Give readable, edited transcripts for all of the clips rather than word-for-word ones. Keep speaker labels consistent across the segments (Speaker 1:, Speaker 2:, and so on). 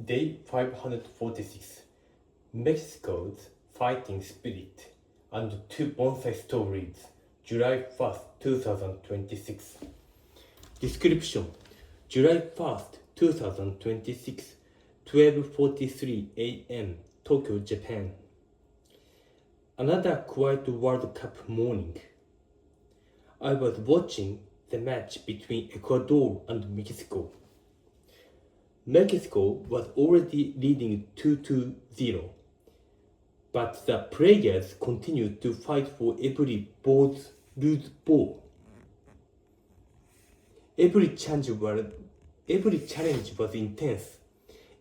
Speaker 1: Day 546, Mexico's Fighting Spirit and 2 Bonsai Stories, July 1st, 2026. Description: July 1st, 2026, 12:43 a.m., Tokyo, Japan. Another quiet World Cup morning. I was watching the match between Ecuador and Mexico. Mexico was already leading 2-0, but the players continued to fight for every loose ball. Every challenge was intense.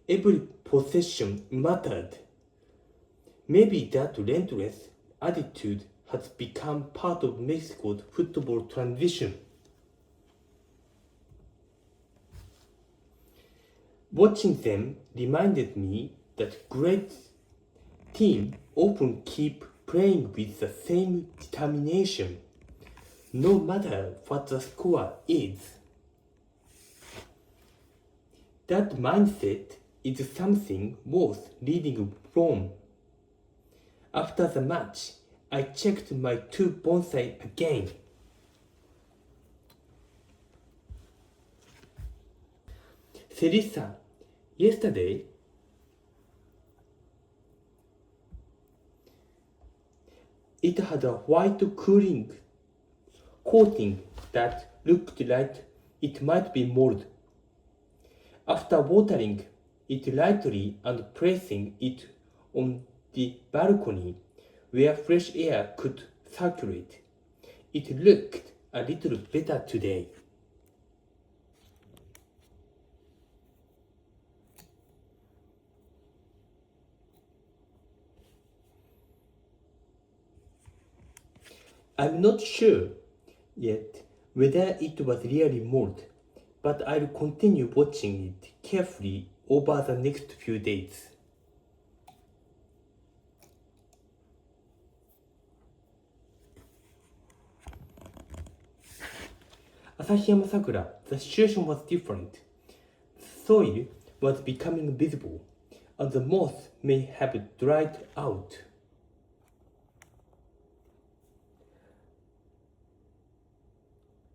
Speaker 1: Every possession mattered. Maybe that relentless attitude has become part of Mexico's football tradition. Watching them reminded me that great teams often keep playing with the same determination, no matter what the score is. That mindset is something worth reading from. After the match, I checked my 2 bonsai again. Serissa, yesterday, it had a white coating that looked like it might be mold. After watering it lightly and placing it on the balcony where fresh air could circulate, it looked a little better today. I'm not sure yet whether it was really mold, but I'll continue watching it carefully over the next few days. Asahiyama Sakura, the situation was different. The soil was becoming visible, and the moss may have dried out.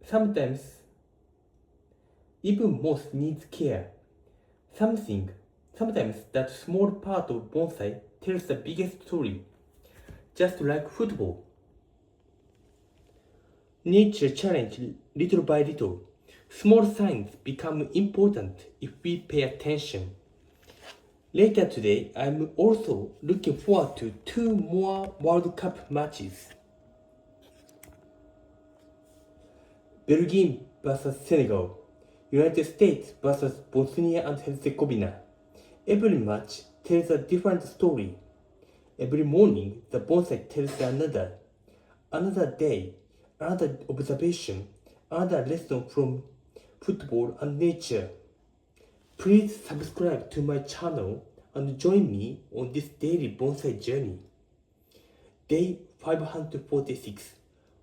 Speaker 1: Sometimes, even moss needs care. Sometimes that small part of bonsai tells the biggest story, just like football. Nature challenges little by little. Small signs become important if we pay attention. Later today, I'm also looking forward to 2 more World Cup matches. Belgium vs Senegal, United States vs Bosnia and Herzegovina. Every match tells a different story. Every morning, the bonsai tells another day, another observation, another lesson from football and nature. Please subscribe to my channel and join me on this daily bonsai journey. Day 546,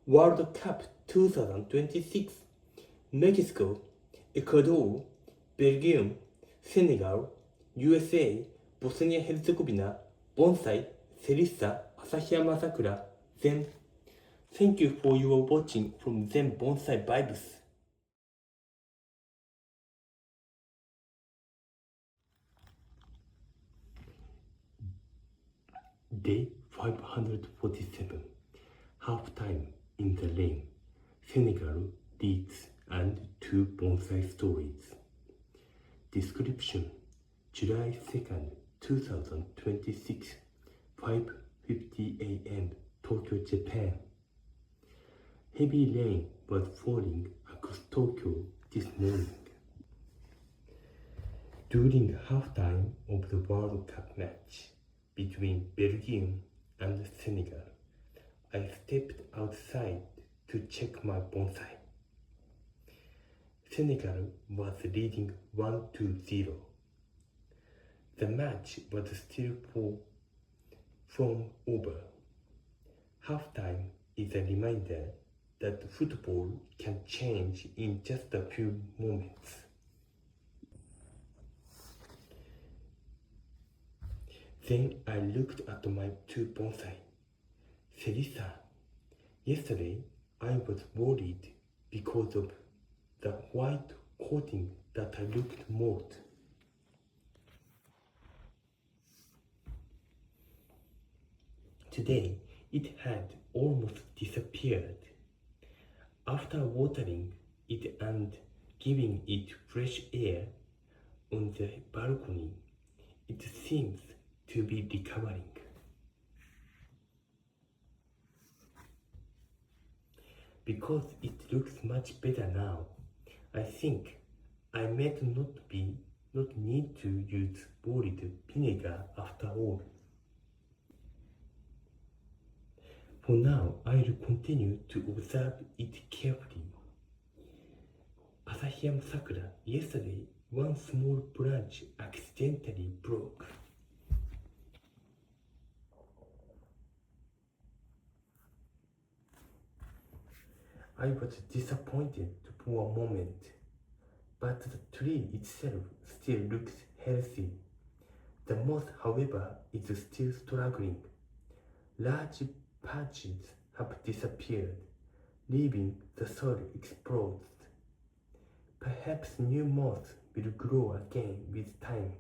Speaker 1: World Cup 2026, Mexico, Ecuador, Belgium, Senegal, USA, Bosnia-Herzegovina, Bonsai, Serissa, Asahiyama Sakura, Zen. Thank you for your watching from Zen Bonsai Vibes. Day 547, Halftime in the Rain, Senegal leads and 2 bonsai stories. Description: July 2nd, 2026, 5:50 a.m., Tokyo, Japan. Heavy rain was falling across Tokyo this morning. During halftime of the World Cup match between Belgium and Senegal, I stepped outside to check my bonsai. Senegal was leading 1-0. The match was still from over. Halftime is a reminder that football can change in just a few moments. Then I looked at my two bonsai. Serissa, yesterday I was worried because of the white coating that I looked mold. Today it had almost disappeared. After watering it and giving it fresh air on the balcony, it seems to be recovering. Because it looks much better now, I think I might not need to use boiled vinegar after all. For now, I will continue to observe it carefully. Asahiyama Sakura, yesterday one small branch accidentally broke. I was disappointed for a moment, but the tree itself still looks healthy. The moss, however, is still struggling. Large patches have disappeared, leaving the soil exposed. Perhaps new moss will grow again with time.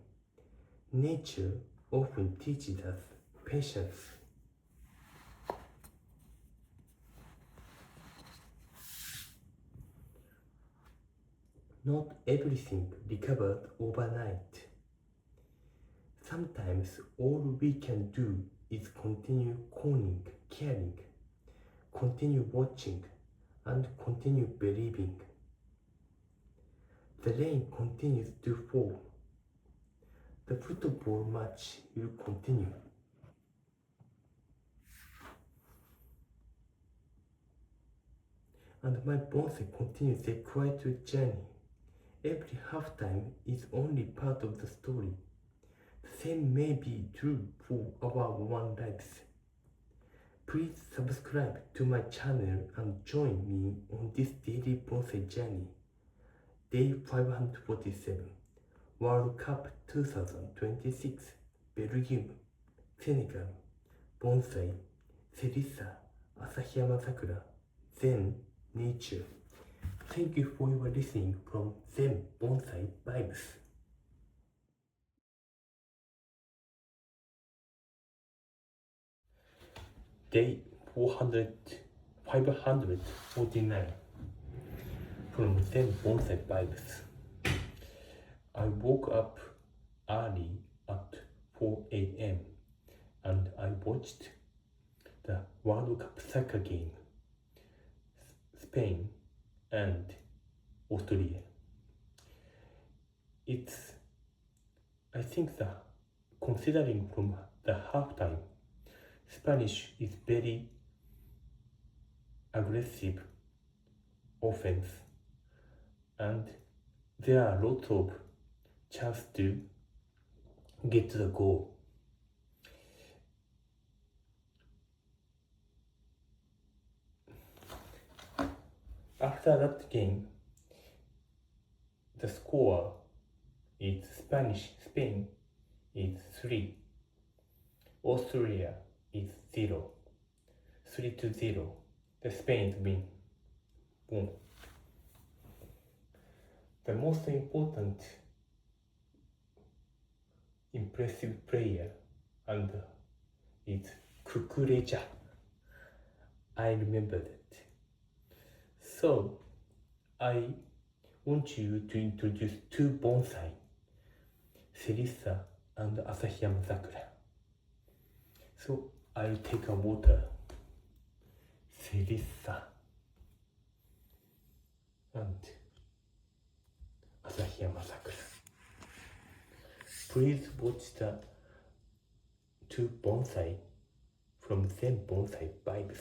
Speaker 1: Nature often teaches us patience. Not everything recovers overnight. Sometimes all we can do is continue caring, continue watching, and continue believing. The rain continues to fall. The football match will continue. And my bonsai continues their quiet journey. Every halftime is only part of the story. The same may be true for our one lives. Please subscribe to my channel and join me on this daily bonsai journey. Day 547, World Cup 2026, Belgium, Senegal, Bonsai, Serissa, Asahiyama Sakura, Zen, Nature. Thank you for your listening from Zen Bonsai Vibes. Day 549 from Zen Bonsai Vibes. I woke up early at 4 a.m. and I watched the World Cup soccer game, Spain and Austria. I think that considering from the halftime, Spanish is very aggressive offense and there are lots of chances to get to the goal. After that game, the score is Spain is 3, Austria is 0, 3-0. The Spain win. Boom. The most important impressive player and is Kukureja. I remember that. So I want you to introduce two bonsai, Serissa and Asahiyama Sakura. So I'll take a water, Serissa and Asahiyama Sakura. Please watch the two bonsai from Zen Bonsai Vibes.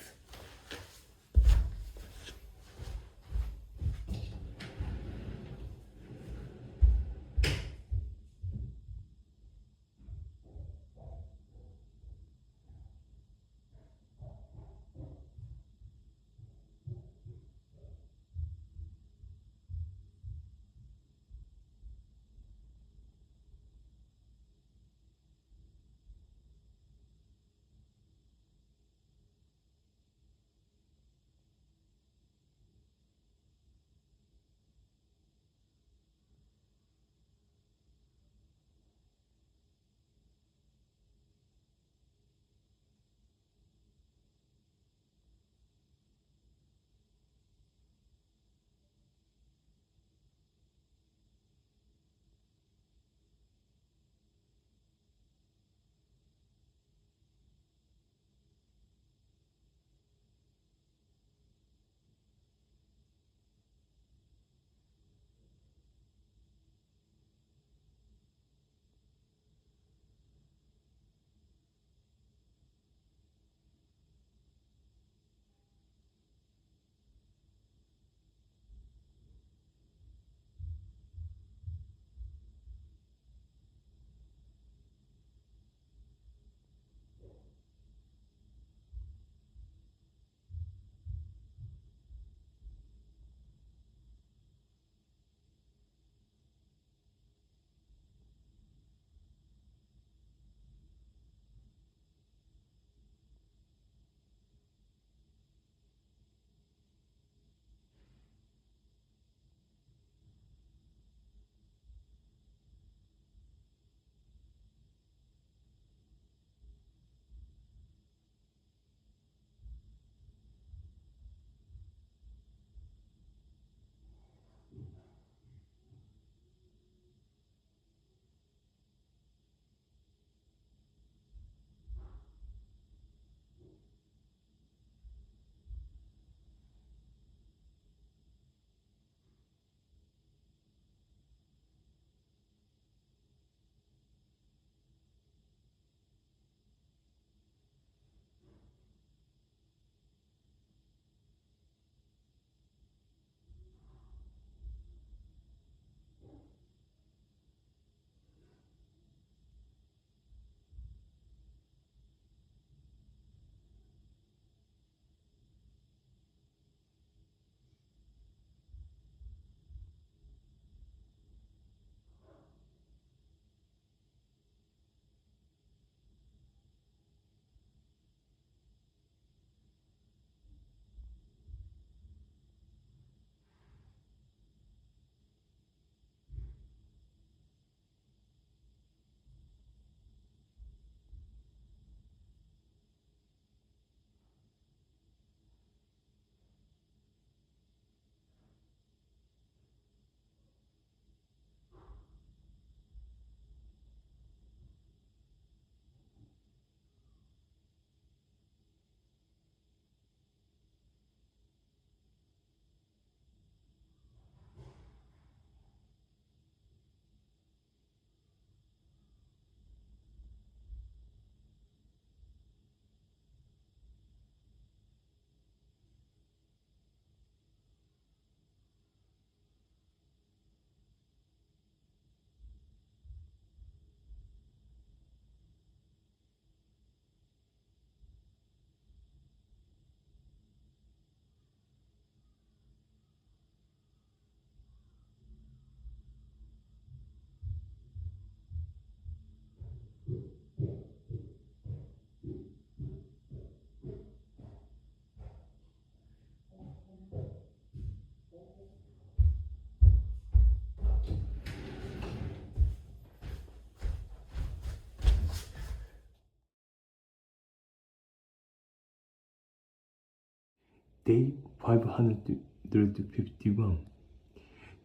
Speaker 1: Day 551,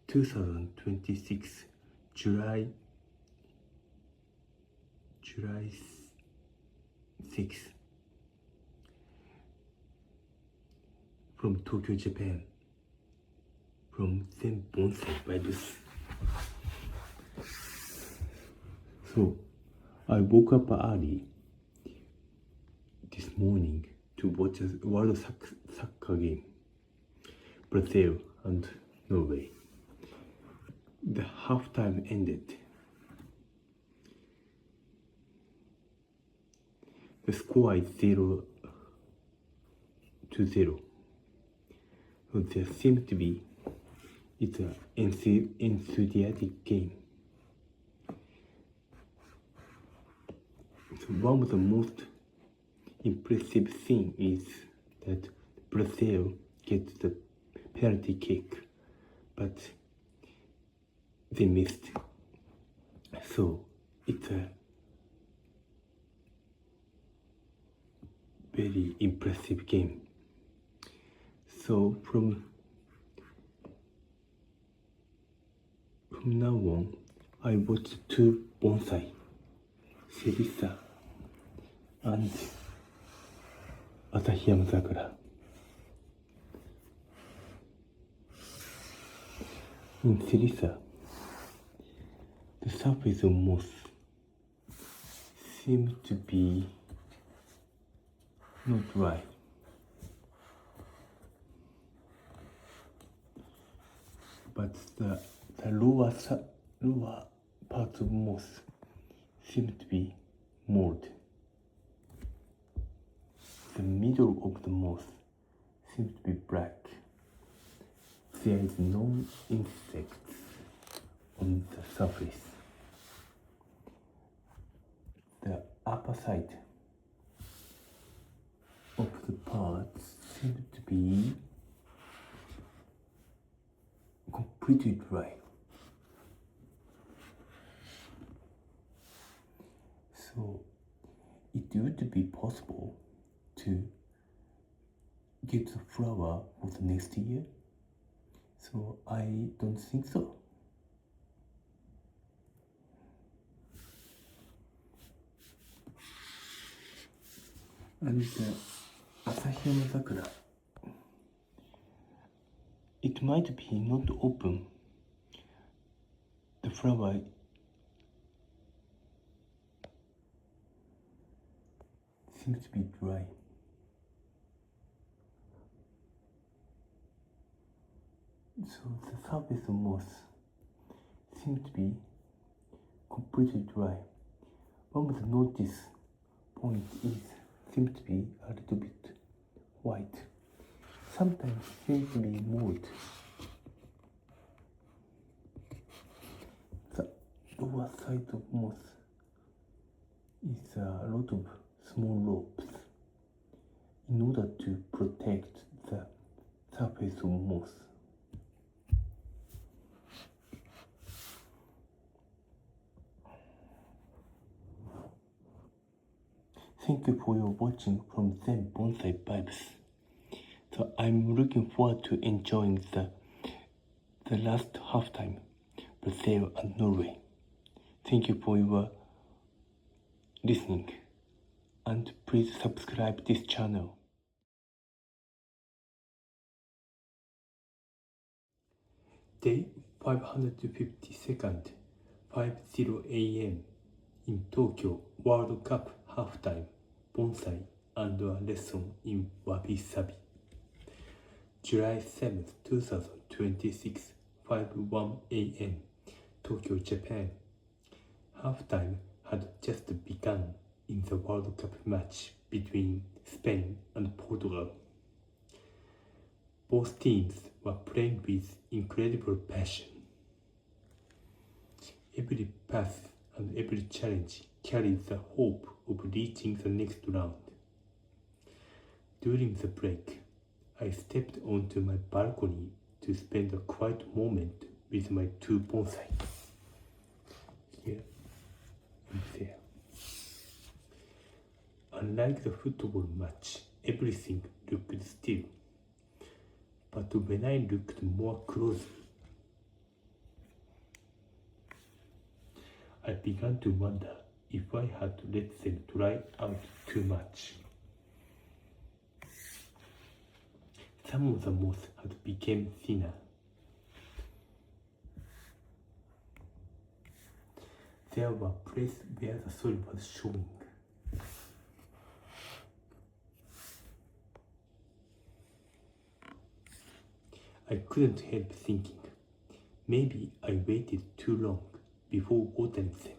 Speaker 1: 2026, July 6, from Tokyo, Japan, from Zen Bonsai Vibes. So, I woke up early this morning to watch a World Soccer game, Brazil and Norway. The halftime ended. The score is 0-0. So there seems to be it's an enthusiastic game. So one of the most impressive things is that Brazil gets the penalty kick, but they missed. So it's a very impressive game. So from now on, I watched two bonsai, Serissa and Asahiyama Sakura. In Serissa, the surface of moss seems to be not dry. But the lower parts of moss seem to be mold. The middle of the moss seems to be black. There is no insects on the surface. The upper side of the parts seem to be completely dry. So it would be possible to get the flower for the next year. So I don't think so. And Asahiyama Sakura, it might be not open. The flower seems to be dry. So the surface of moss seems to be completely dry. One of the notice points seems to be a little bit white. Sometimes seems to be mold. The lower side of moss is a lot of small ropes in order to protect the surface of moss. Thank you for your watching from Zen Bonsai Vibes. So I'm looking forward to enjoying the last halftime, Brazil and Norway. Thank you for your listening, and please subscribe this channel. Day 552nd, 50 AM in Tokyo World Cup halftime, Bonsai and a lesson in Wabi Sabi. July 7th, 2026, 5:01 AM, Tokyo, Japan. Halftime had just begun in the World Cup match between Spain and Portugal. Both teams were playing with incredible passion. Every pass and every challenge carried the hope of reaching the next round. During the break, I stepped onto my balcony to spend a quiet moment with my two bonsai. Here and there. Unlike the football match, everything looked still. but when I looked more closely, I began to wonder if I had let them dry out too much. Some of the moss had become thinner. There were places where the soil was showing. I couldn't help thinking, maybe I waited too long before watering them.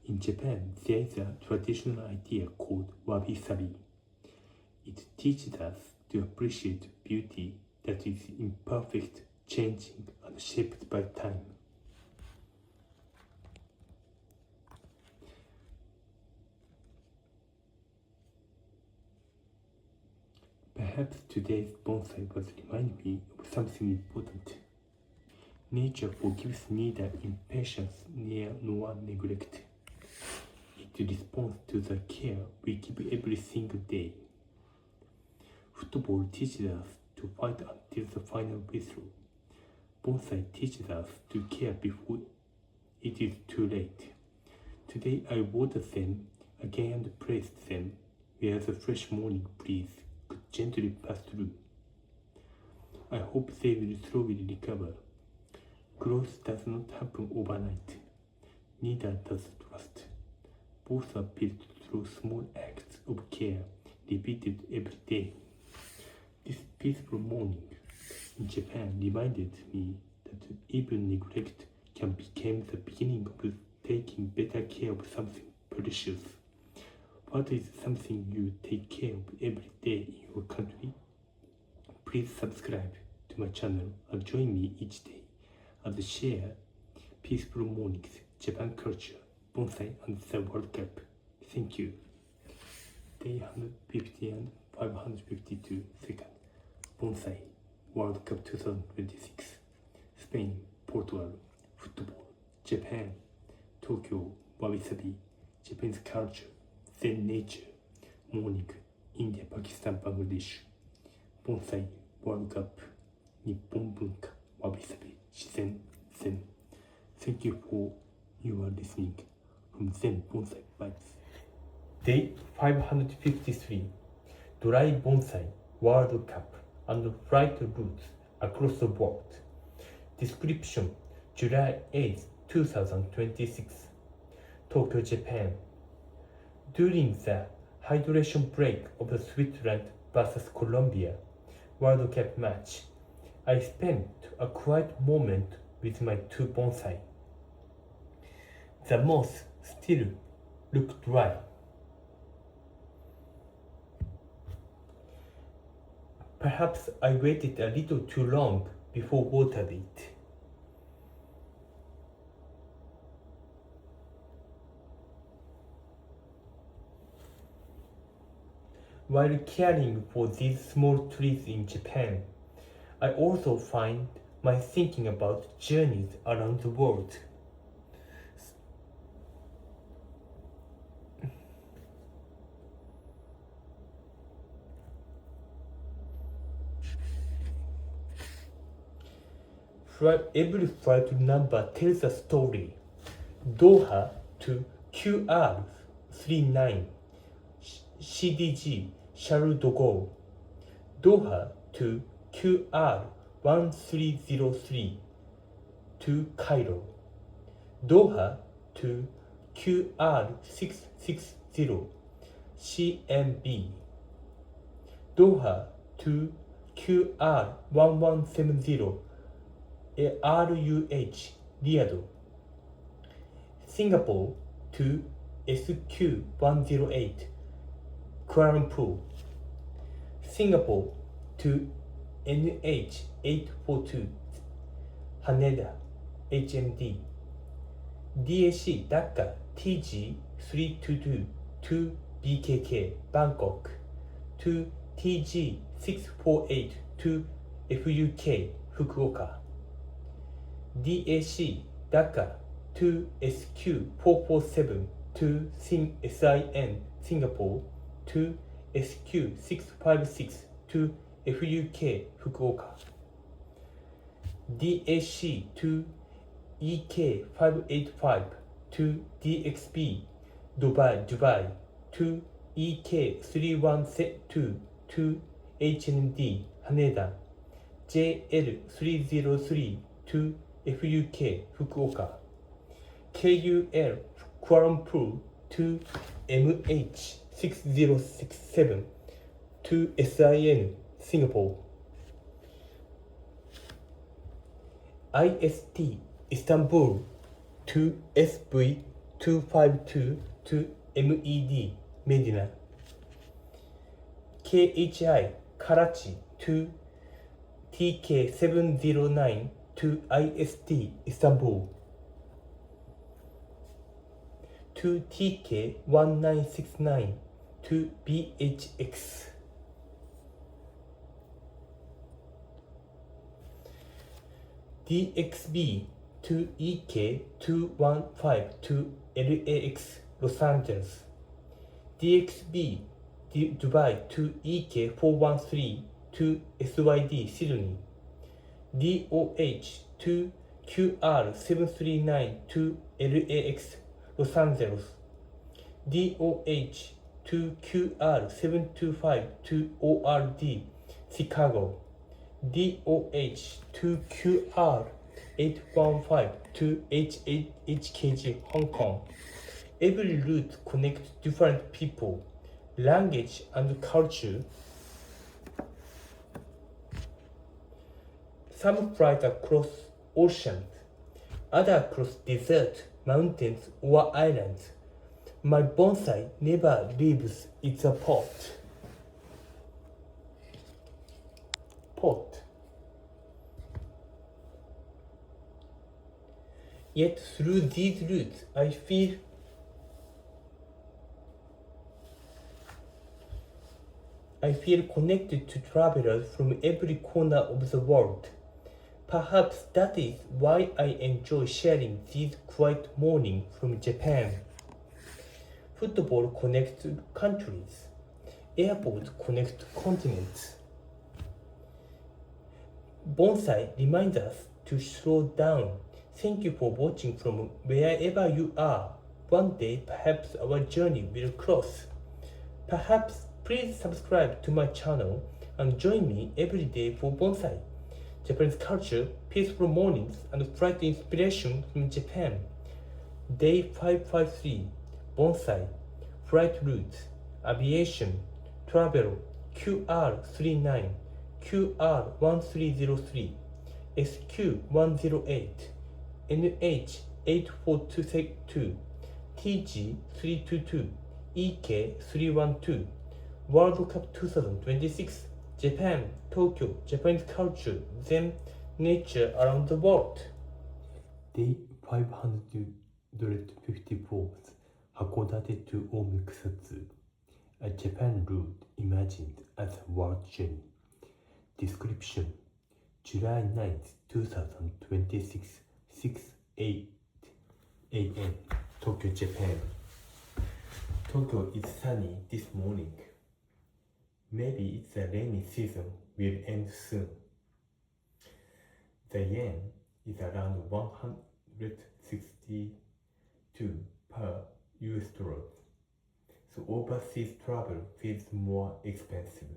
Speaker 1: In Japan, there is a traditional idea called wabi-sabi. It teaches us to appreciate beauty that is imperfect, changing, and shaped by time. Perhaps today's bonsai was reminding me of something important. Nature forgives neither impatience nor neglect. It responds to the care we give every single day. Football teaches us to fight until the final whistle. Bonsai teaches us to care before it is too late. Today I watered them again and praised them where the fresh morning breeze could gently pass through. I hope they will slowly recover. Growth does not happen overnight. Neither does trust. Both are built through small acts of care repeated every day. This peaceful morning in Japan reminded me that even neglect can become the beginning of taking better care of something precious. What is something you take care of every day in your country? Please subscribe to my channel and join me each day as I share peaceful mornings, Japan culture, bonsai, and the World Cup. Thank you. Day 150 and 552 second. Bonsai World Cup 2026. Spain, Portugal, football, Japan, Tokyo, wabi-sabi, Japanese culture, Zen nature, morning, India, Pakistan, Bangladesh. Bonsai World Cup, Nippon bunka, wabi-sabi, Shizen, Zen. Thank you for your listening from Zen Bonsai Vibes. Day 553. Dry Bonsai World Cup and flight routes across the world. Description: July 8, 2026. Tokyo, Japan. During the hydration break of the Switzerland vs Colombia World Cup match, I spent a quiet moment with my two bonsai. The moss still looked dry. Perhaps I waited a little too long before watering it. While caring for these small trees in Japan, I also find my thinking about journeys around the world. Every flight number tells a story. Doha to QR39 CDG Charles de Gaulle. Doha to QR1303 to Cairo. Doha to QR660 CMB. Doha to QR1170 RUH Riyadh. Singapore to SQ108 Kuala Lumpur. Singapore to NH842 Haneda HMD. DAC Dhaka TG322 to BKK Bangkok to TG648 to FUK Fukuoka. DAC Dhaka to SQ447 to SIN Singapore to SQ656 to FUK Fukuoka, DAC to EK585 to DXB Dubai to EK312 to HND Haneda, JL303 to FUK Fukuoka, KUL Kuala Lumpur to MH6067 to SIN Singapore, IST Istanbul to SV252 to MED Medina, KHI Karachi to TK709 to IST Istanbul, to TK1969 to BHX, DXB to EK215 to LAX Los Angeles, DXB Dubai to EK413 to SYD Sydney, DOH to QR739 to LAX Los Angeles, DOH to QR725 to ORD Chicago, DOH to QR815 to HKG Hong Kong. Every route connects different people, language, and culture. Some flight across oceans, others across desert, mountains, or islands. My bonsai never leaves its pot. Yet through these routes, I feel connected to travelers from every corner of the world. Perhaps that is why I enjoy sharing these quiet mornings from Japan. Football connects countries. Airports connect continents. Bonsai reminds us to slow down. Thank you for watching from wherever you are. One day, perhaps our journey will cross. Perhaps please subscribe to my channel and join me every day for bonsai, Japanese culture, peaceful mornings, and flight inspiration from Japan. Day 553, bonsai, flight routes, aviation, travel, QR39, QR1303, SQ108, NH8422, TG322, EK312, World Cup 2026, Japan, Tokyo, Japanese culture, Zen, nature around the world. Day 554, Hakodate to Omikusatsu, a Japan route imagined as a world journey. Description: July 9th, 2026, 6:08 a.m., Tokyo, Japan. Tokyo is sunny this morning. Maybe it's the rainy season will end soon. The yen is around 162 per US dollar, so overseas travel feels more expensive.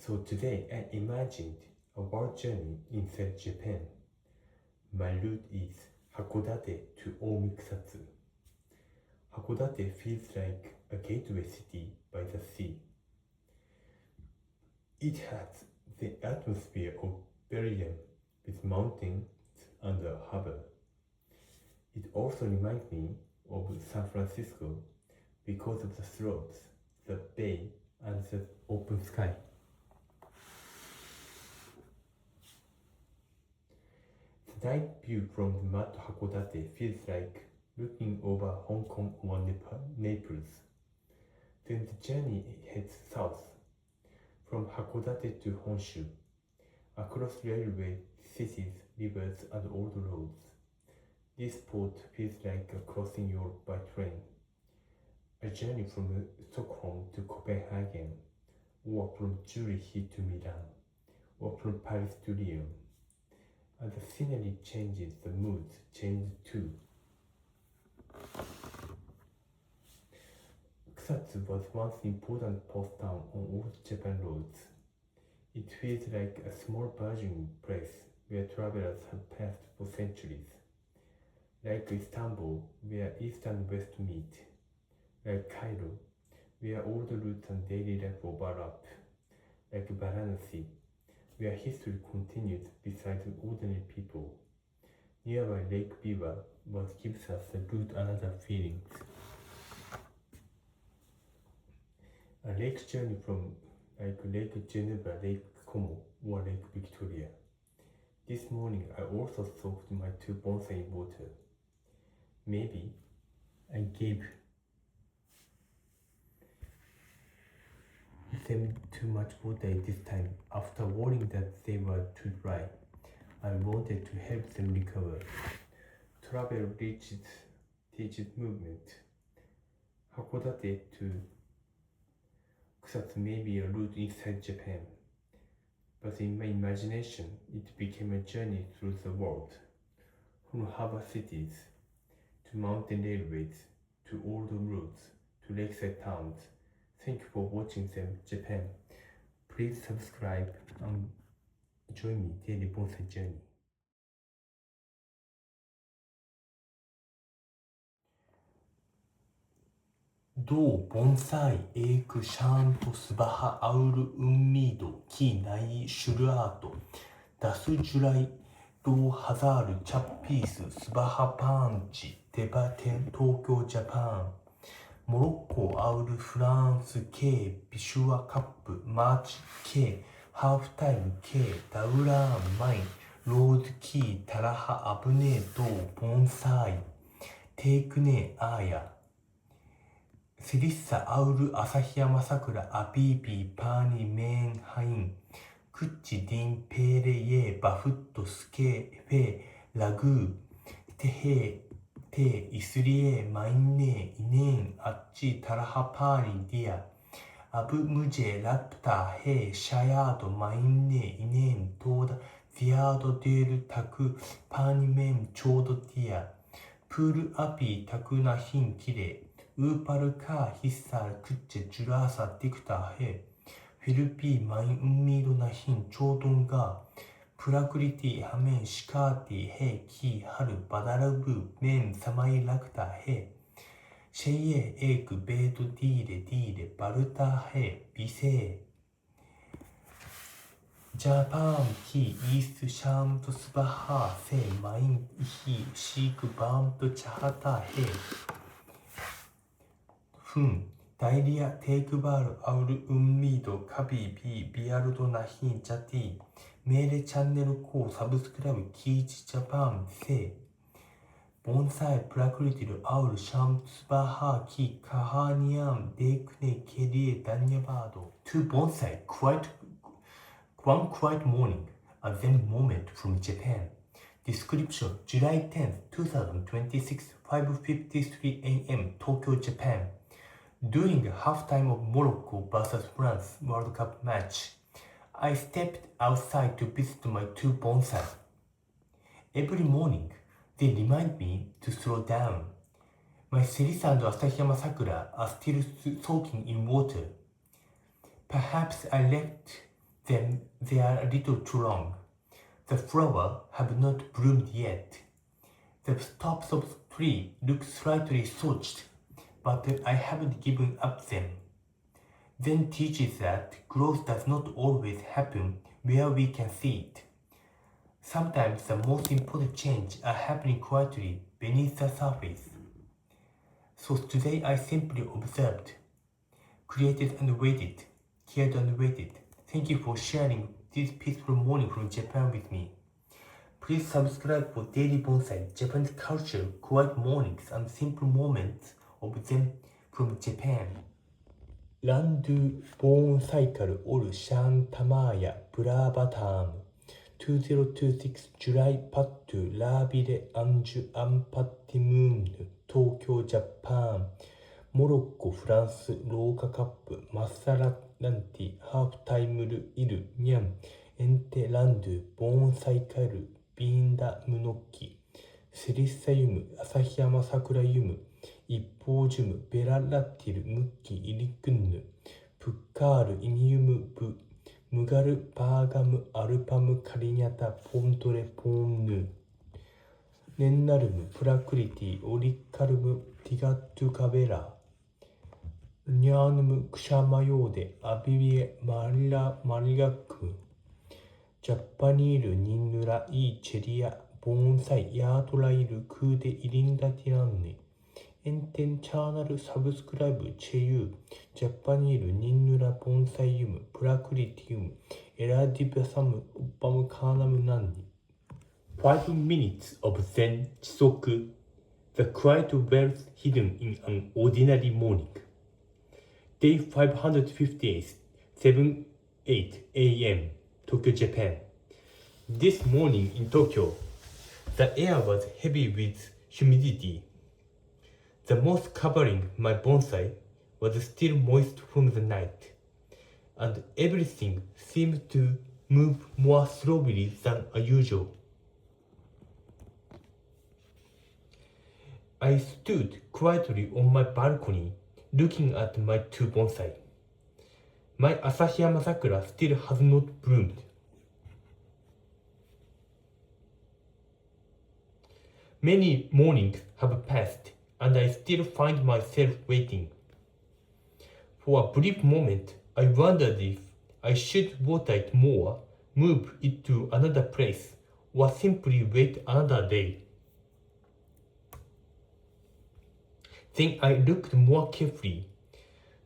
Speaker 1: So today I imagined a world journey inside Japan. My route is Hakodate to Omikusatsu. Hakodate feels like a gateway city by the sea. It has the atmosphere of Berlin with mountains and a harbor. It also reminds me of San Francisco because of the slopes, the bay, and the open sky. The night view from the mud Hakodate feels like looking over Hong Kong or Naples. Then the journey heads south, from Hakodate to Honshu, across railway, cities, rivers, and old roads. This port feels like crossing Europe by train. A journey from Stockholm to Copenhagen, or from Zurich to Milan, or from Paris to Lyon. As the scenery changes, the moods change too. Kusatsu was once an important post town on old Japan roads. It feels like a small burgeoning place where travelers have passed for centuries. Like Istanbul, where east and west meet. Like Cairo, where all the routes and daily life overlap. Like Varanasi, where history continues beside ordinary people. Nearby Lake Biwa, what gives us a good another feeling. A lake journey from Lake Geneva, Lake Como, or Lake Victoria. This morning I also soaked my 2 bonsai in water. Maybe I gave them too much water this time. After worrying that they were too dry, I wanted to help them recover. Travel teaches movement. Hakodate to Kusatsu may be a route inside Japan, but in my imagination it became a journey through the world, from harbor cities to mountain railways to old roads to lakeside towns. Thank you for watching them, Japan. Please subscribe and join me daily bonsai journey. Do bonsai ek shanto subaha aur ummido ki nai shurato dasu julai 2000 subaha panchi debaten Tokyo Japan Morocco aur France ke Bishua Cup March ke half time ke Dauran main road ki taraha abne do bonsai take ne aya Serissa aur Asahiyama Sakura abibi pani men hain Kuchi din pere ye bafutto ske fe lagu tehe te isriye mainne inen acci taraha pani dia abu muje lapta he shayado mainne inen toda ziado del taku pani men chodo dia puru api taku na hin kire upar ka hissar kuche jurasa dikta he फिलिपी माइन उम्मीदों नहीं चोदूंगा प्रकृति हमें सिखाती है कि हर बदलाव में समय लगता है शैये एक बेद धीरे धीरे बढ़ता है विषय जापान की इस शांत सुबह से माइन ही सीख बांध चाहता है डायरिया देखभाल और उम्मीद कभी भी बियार्डो नहीं जाती मेरे चैनल को सब्सक्राइब कीजिए जापान से बोनसाई प्रकृति और शांत सुबह की कहानियां देखने के लिए धन्यवाद To bonsai one quiet morning a zen moment from Japan description July 10th 2026 5:53 a.m. Tokyo Japan During the halftime of Morocco vs France World Cup match, I stepped outside to visit my 2 bonsai. Every morning, they remind me to slow down. My Serissa and Asahiyama Sakura are still soaking in water. Perhaps I left them there a little too long. The flowers have not bloomed yet. The tops of the tree look slightly scorched. But I haven't given up them. Zen teaches that growth does not always happen where we can see it. Sometimes the most important changes are happening quietly beneath the surface. So today I simply observed, created and waited, cared and waited. Thank you for sharing this peaceful morning from Japan with me. Please subscribe for daily bonsai, Japanese culture, quiet mornings and simple moments of them from Japan. Landu Bonsai or Shantamaya Bravatam 2026 July Pattu Labile Anju Ampatimun Tokyo Japan モロッコ、フランス、ローカカップ、マッサラランティ、ハーフタイムル、イル、ニャン、エンテランドゥ、ボーンサイカル、ビーンダムノッキ、セリッサユム、旭山桜ユム、一方ジュム、ベララティル、ムッキ、イリクンヌ、プッカール、イニウム、ブ、ムガル、パーガム、アルパム、カリニャタ、ポントレ、ポンヌ、ネンナルム、プラクリティ、オリカルム、ティガトゥカベラ、ニャーヌム、クシャマヨーデ、アビビエ、マリラクム、ジャパニール、ニンヌラ、イーチェリア、ボーンサイ、ヤートライル、クーデ、イリンダティランネ、エンテンチャーナル、サブスクライブ、チェユー、ジャパニール、ニンヌラ、ボンサイユム、プラクリティウム、エラディバサム、オッパム、カーナムナンニ。5 minutes of Zen Chisoku, the quiet wealth hidden in an ordinary morning. Day 558, 7:08 a.m. Tokyo, Japan. This morning in Tokyo, the air was heavy with humidity. The moss covering my bonsai was still moist from the night, and everything seemed to move more slowly than usual. I stood quietly on my balcony, looking at my two bonsai. My Asahiyama Sakura still has not bloomed. Many mornings have passed, and I still find myself waiting. For a brief moment, I wondered if I should water it more, move it to another place, or simply wait another day. Then I looked more carefully.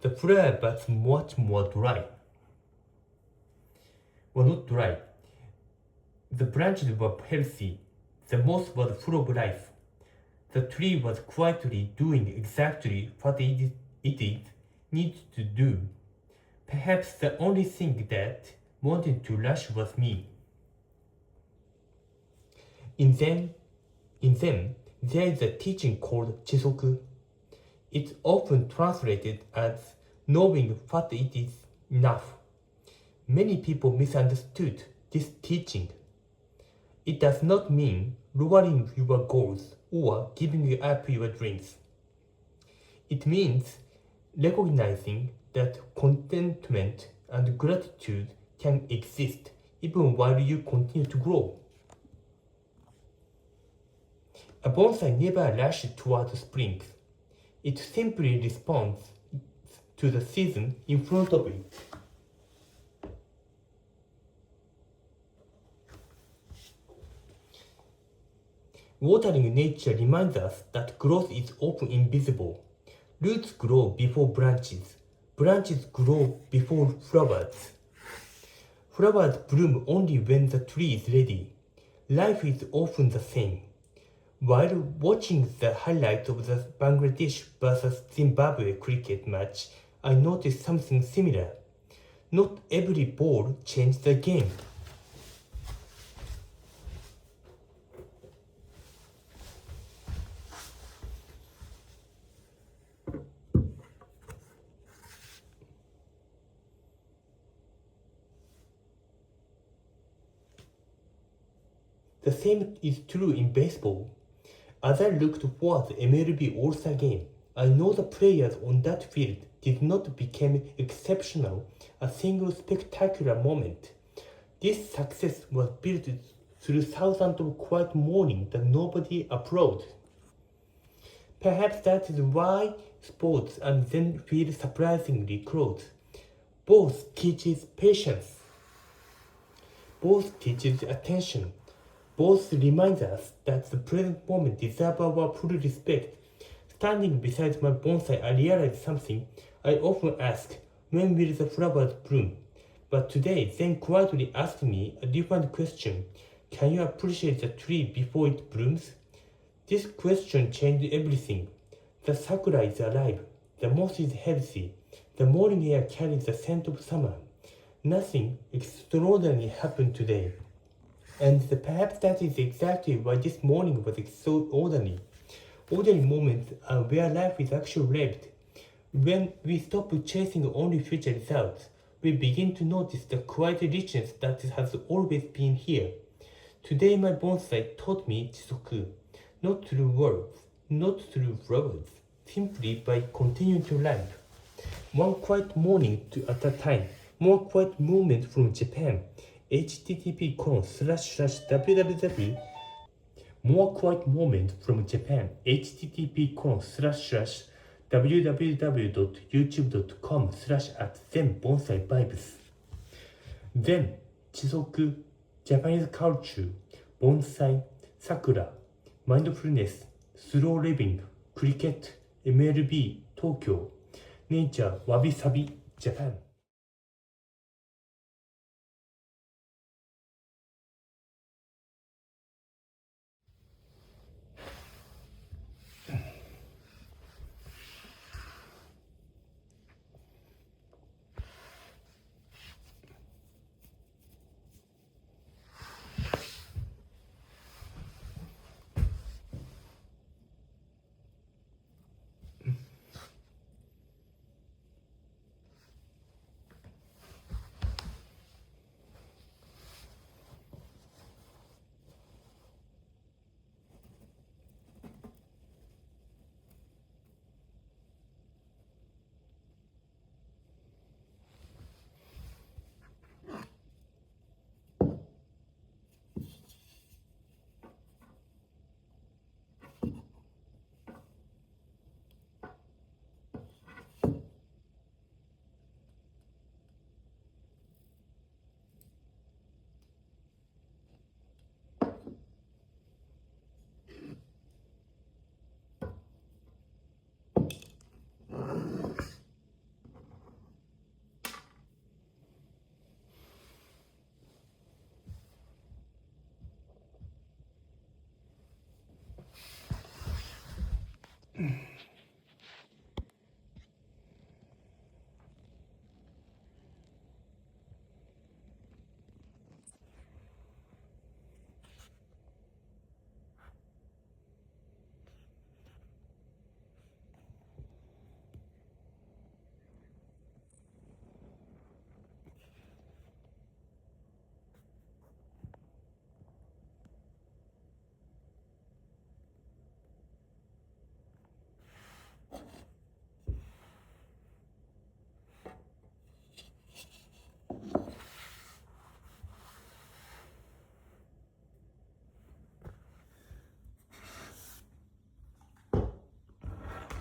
Speaker 1: The flower was much more dry. Well, not dry. The branches were healthy. The moss was full of life. The tree was quietly doing exactly what it needed to do. Perhaps the only thing that wanted to rush was me. In them, there is a teaching called Chisoku. It's often translated as knowing what it is enough. Many people misunderstood this teaching. It does not mean lowering your goals or giving up your dreams. It means recognizing that contentment and gratitude can exist even while you continue to grow. A bonsai never rushes towards spring. It simply responds to the season in front of it. Watering nature reminds us that growth is often invisible. Roots grow before branches. Branches grow before flowers. Flowers bloom only when the tree is ready. Life is often the same. While watching the highlights of the Bangladesh vs Zimbabwe cricket match, I noticed something similar. Not every ball changed the game. The same is true in baseball. As I looked for the MLB All-Star game, I know the players on that field did not become exceptional a single spectacular moment. This success was built through thousands of quiet mornings that nobody applauded. Perhaps that is why sports and Zen feel surprisingly close. Both teaches patience. Both teaches attention. Both remind us that the present moment deserves our full respect. Standing beside my bonsai, I realized something I often ask: when will the flowers bloom? But today, Zen quietly asked me a different question: can you appreciate the tree before it blooms? This question changed everything. The sakura is alive. The moss is healthy. The morning air carries the scent of summer. Nothing extraordinary happened today. And perhaps that is exactly why this morning was so ordinary. Ordinary moments are where life is actually lived. When we stop chasing only future results, we begin to notice the quiet richness that has always been here. Today my bonsai taught me jisoku, not through words, not through flowers, simply by continuing to live. One quiet morning at a time, more quiet moment from Japan. http://www More quiet moment from Japan. http://www.youtube.com/@zen-bonsai-vibes Zen, Chisoku, Japanese culture, Bonsai, Sakura, mindfulness, slow living, cricket, MLB, Tokyo, nature, wabi-sabi, Japan.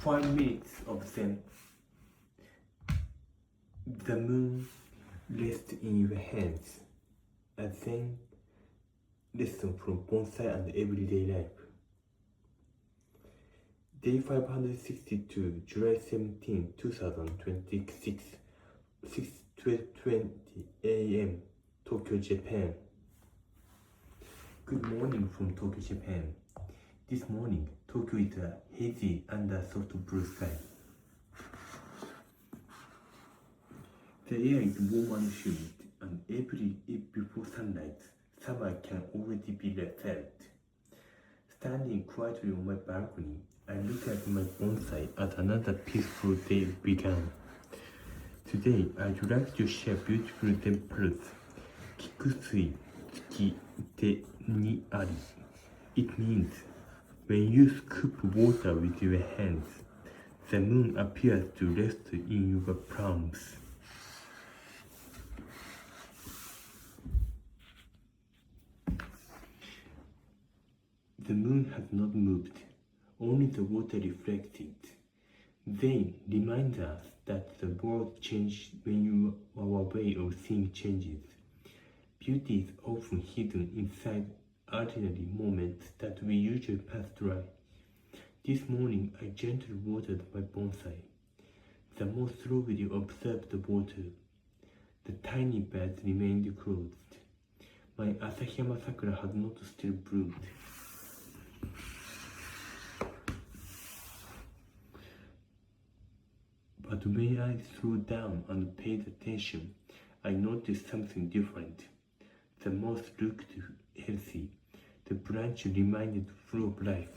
Speaker 1: Five minutes of Zen. The moon rests in your hands. A Zen lesson from Bonsai and Everyday Life. Day 562, July 17, 2026, 6:20 a.m., Tokyo, Japan. Good morning from Tokyo, Japan. This morning, Tokyo is hazy under soft blue sky. The air is warm and humid, and before sunlight, summer can already be felt. Standing quietly on my balcony, I look at my bonsai as another peaceful day began. Today, I'd like to share beautiful temples. Kikusui tsuki te ni ari. It means when you scoop water with your hands, the moon appears to rest in your palms. The moon has not moved, only the water reflects it. They remind us that the world changes when our way of seeing changes. Beauty is often hidden inside ordinary moments that we usually pass dry. This morning, I gently watered my bonsai. The more slowly you observed the water, the tiny beds remained closed. My Asahiyama Sakura had not still bloomed. But when I slowed down and paid attention, I noticed something different. The moss looked healthy. The branch remained full of life.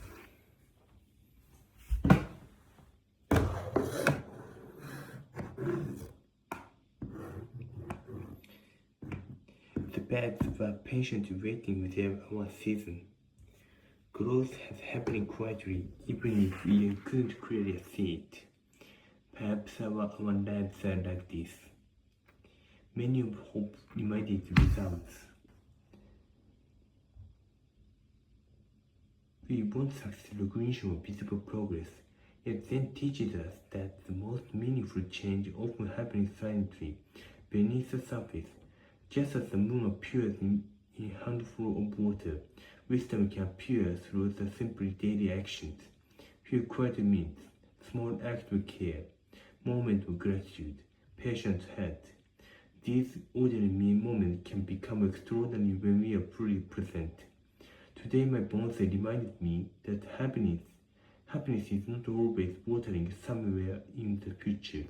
Speaker 1: beds were patiently waiting with our season. Growth has happening quietly, even if we couldn't clearly see it. Perhaps our lives are like this. Many of hope immediate results. We want success recognition of visible progress. It then teaches us that the most meaningful change often happens silently, beneath the surface. Just as the moon appears in a handful of water, wisdom can appear through the simple daily actions. Few quiet means, small acts of care, moments of gratitude, patient heart. These ordinary moments can become extraordinary when we are fully present. Today my bonsai reminded me that happiness is not always watering somewhere in the future.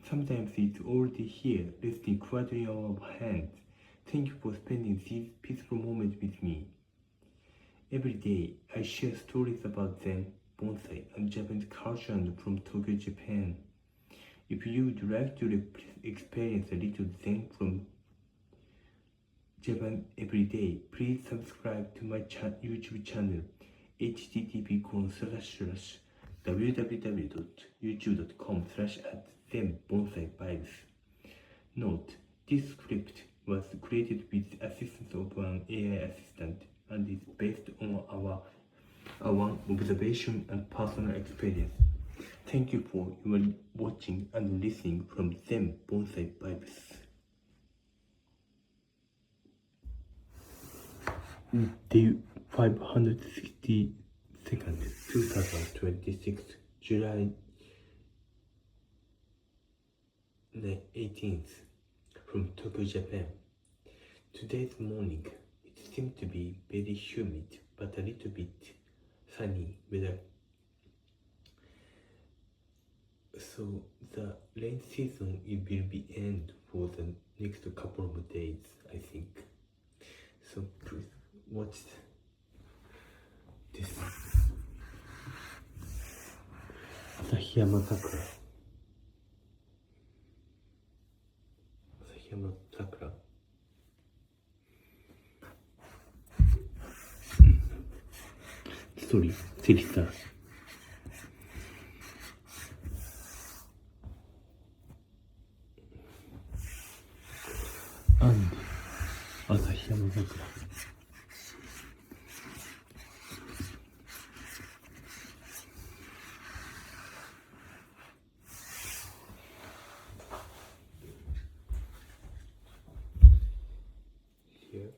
Speaker 1: Sometimes it's already here, resting quietly in our hands. Thank you for spending these peaceful moments with me. Every day, I share stories about Zen, bonsai, and Japanese culture and from Tokyo, Japan. If you would like to experience a little Zen from Japan every day, please subscribe to my YouTube channel http://www.youtube.com/@zenbonsai-vibes. Note: this script was created with the assistance of an AI assistant and is based on our observation and personal experience. Thank you for your watching and listening from Zen Bonsai Vibes. Day 562nd, 2026, July 18th, from Tokyo, Japan. Today's morning, it seemed to be very humid, but a little bit sunny weather. So the rain season will be end for the next couple of days, I think. So please watch this. Asahiyama Sakura. Asahiyama Sakura. Story, Serissa. And Asahiyama Sakura. Here.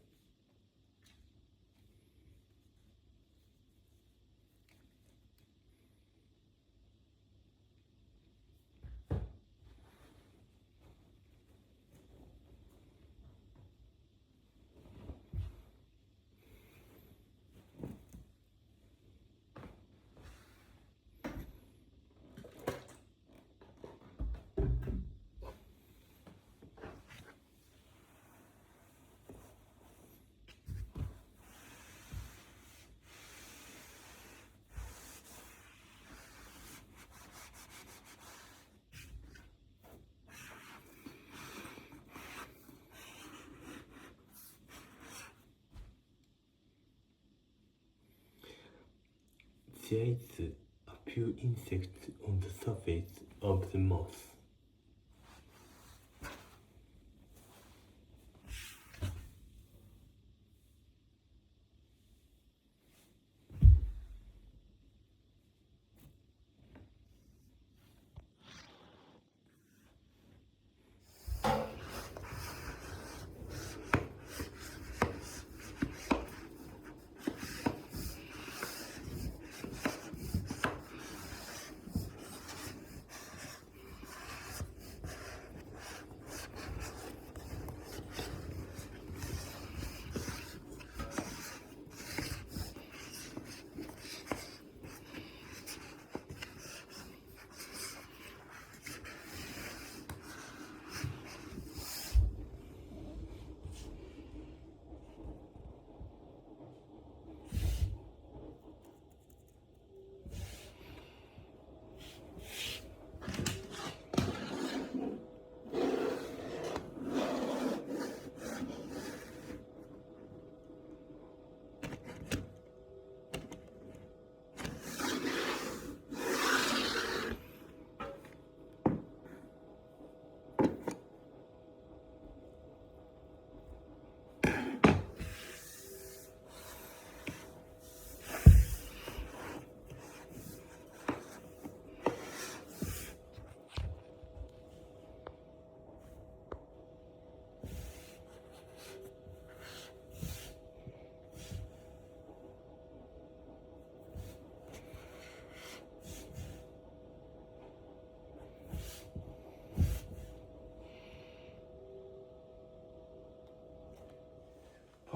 Speaker 1: There is a few insects on the surface of the moss.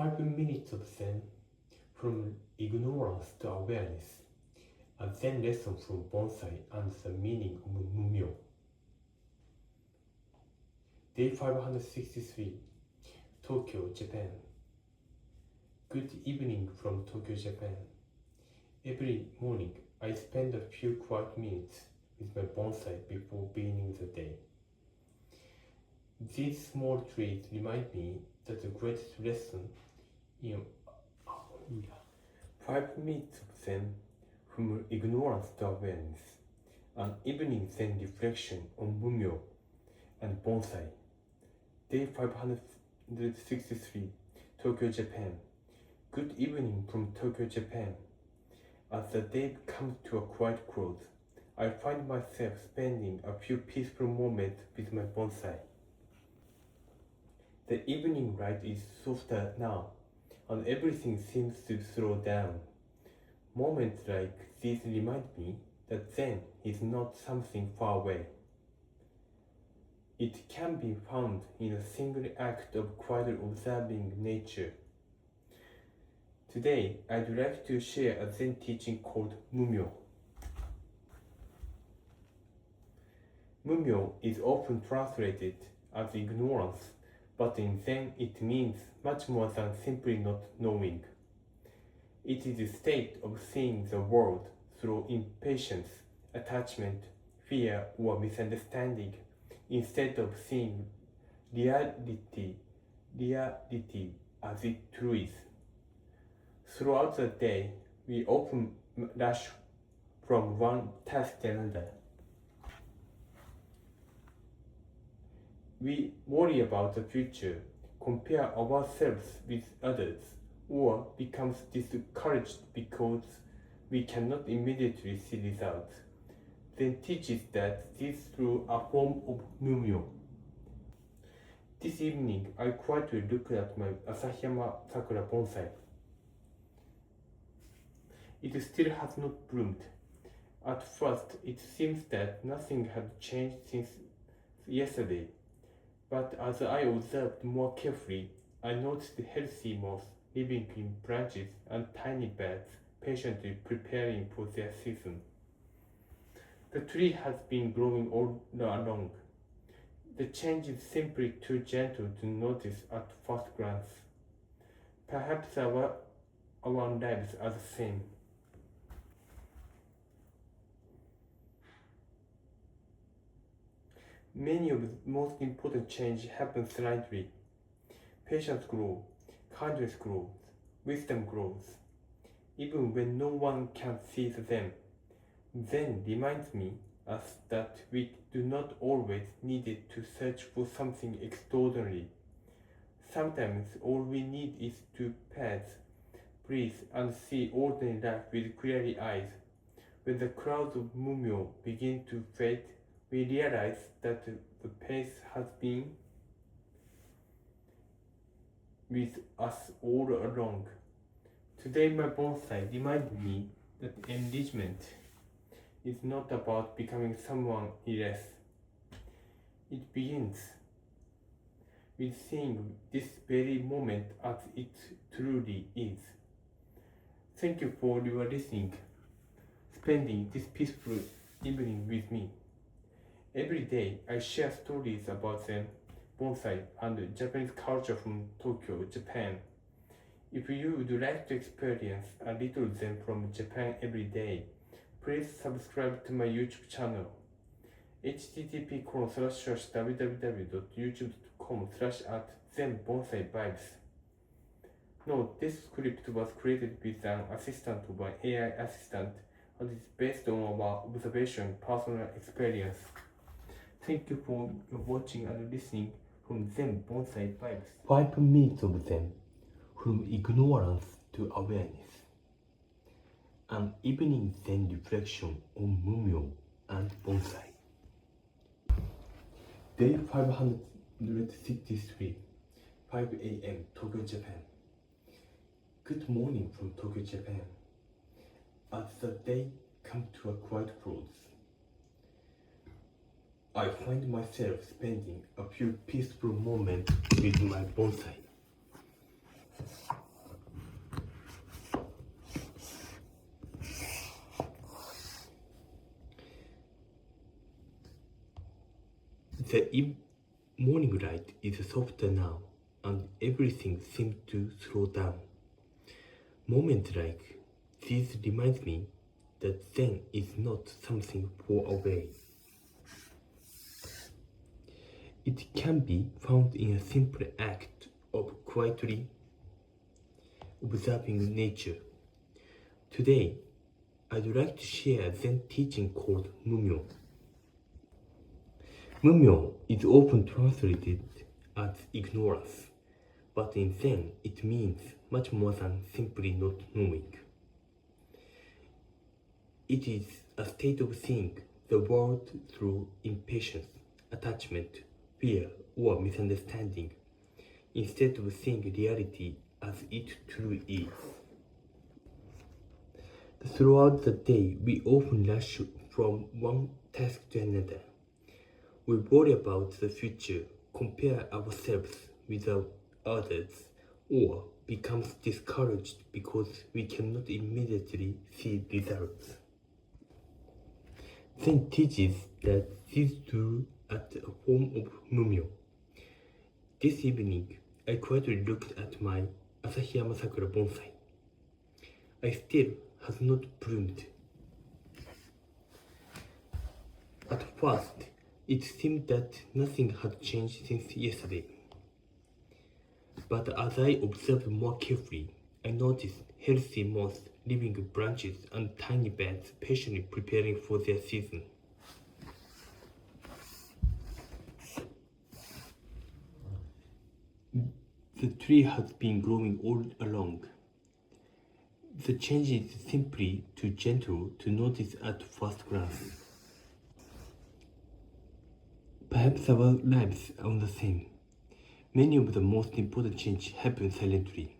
Speaker 1: 5 minutes of Zen from ignorance to awareness. A Zen lesson from Bonsai and the meaning of Mumyo. Day 563, Tokyo, Japan. Good evening from Tokyo, Japan. Every morning, I spend a few quiet minutes with my bonsai before beginning the day. These small trees remind me that the greatest lesson in 5 minutes of Zen from ignorance to awareness, an evening Zen reflection on Mumyo and Bonsai. Day 563, Tokyo, Japan. Good evening from Tokyo, Japan. As the day comes to a quiet close, I find myself spending a few peaceful moments with my bonsai. The evening light is softer now, and everything seems to slow down. Moments like these remind me that Zen is not something far away. It can be found in a single act of quietly observing nature. Today, I'd like to share a Zen teaching called Mumyo. Mumyo is often translated as ignorance, but in Zen it means much more than simply not knowing. It is a state of seeing the world through impatience, attachment, fear, or misunderstanding, instead of seeing reality as it truly is. Throughout the day, we often rush from one task to another. We worry about the future, compare ourselves with others, or become discouraged because we cannot immediately see results. Zen teaches that this is through a form of Mumyo. This evening, I quietly looked at my Asahiyama Sakura bonsai. It still has not bloomed. At first, it seems that nothing had changed since yesterday. But as I observed more carefully, I noticed healthy moths living in branches and tiny birds patiently preparing for their season. The tree has been growing all along. The change is simply too gentle to notice at first glance. Perhaps our lives are the same. Many of the most important change happen silently. Patience grows, kindness grows, wisdom grows, even when no one can see them. Zen reminds us that we do not always need to search for something extraordinary. Sometimes all we need is to pause, breathe, and see ordinary life with clear eyes. When the clouds of Mumyo begin to fade, we realize that the pace has been with us all along. Today my bonsai reminded me that enrichment is not about becoming someone else. It begins with seeing this very moment as it truly is. Thank you for your listening, spending this peaceful evening with me. Every day, I share stories about Zen, bonsai, and Japanese culture from Tokyo, Japan. If you would like to experience a little Zen from Japan every day, please subscribe to my YouTube channel, http://www.youtube.com/@zenbonsai-vibes. Note, this script was created with an assistant of an AI assistant and is based on our observation personal experience. Thank you for watching and listening from Zen Bonsai Vibes. 5 minutes of Zen from ignorance to awareness. An evening Zen reflection on Mumyo and Bonsai. Day 563, 5 a.m. Tokyo, Japan. Good morning from Tokyo, Japan. As the day comes to a quiet close, I find myself spending a few peaceful moments with my bonsai. The morning light is softer now, and everything seems to slow down. Moments like these remind me that Zen is not something far away. It can be found in a simple act of quietly observing nature. Today, I'd like to share a Zen teaching called Mumyo. Mumyo is often translated as ignorance, but in Zen it means much more than simply not knowing. It is a state of seeing the world through impatience, attachment, fear, or misunderstanding, instead of seeing reality as it truly is. Throughout the day, we often rush from one task to another. We worry about the future, compare ourselves with others, or become discouraged because we cannot immediately see results. Zen teaches that these two are a form of mumyo. This evening, I quietly looked at my Asahiyama Sakura bonsai. I still has not bloomed. At first, it seemed that nothing had changed since yesterday. But as I observed more carefully, I noticed healthy moths, living branches, and tiny beds patiently preparing for their season. The tree has been growing all along. The change is simply too gentle to notice at first glance. Perhaps our lives are the same. Many of the most important change happen silently.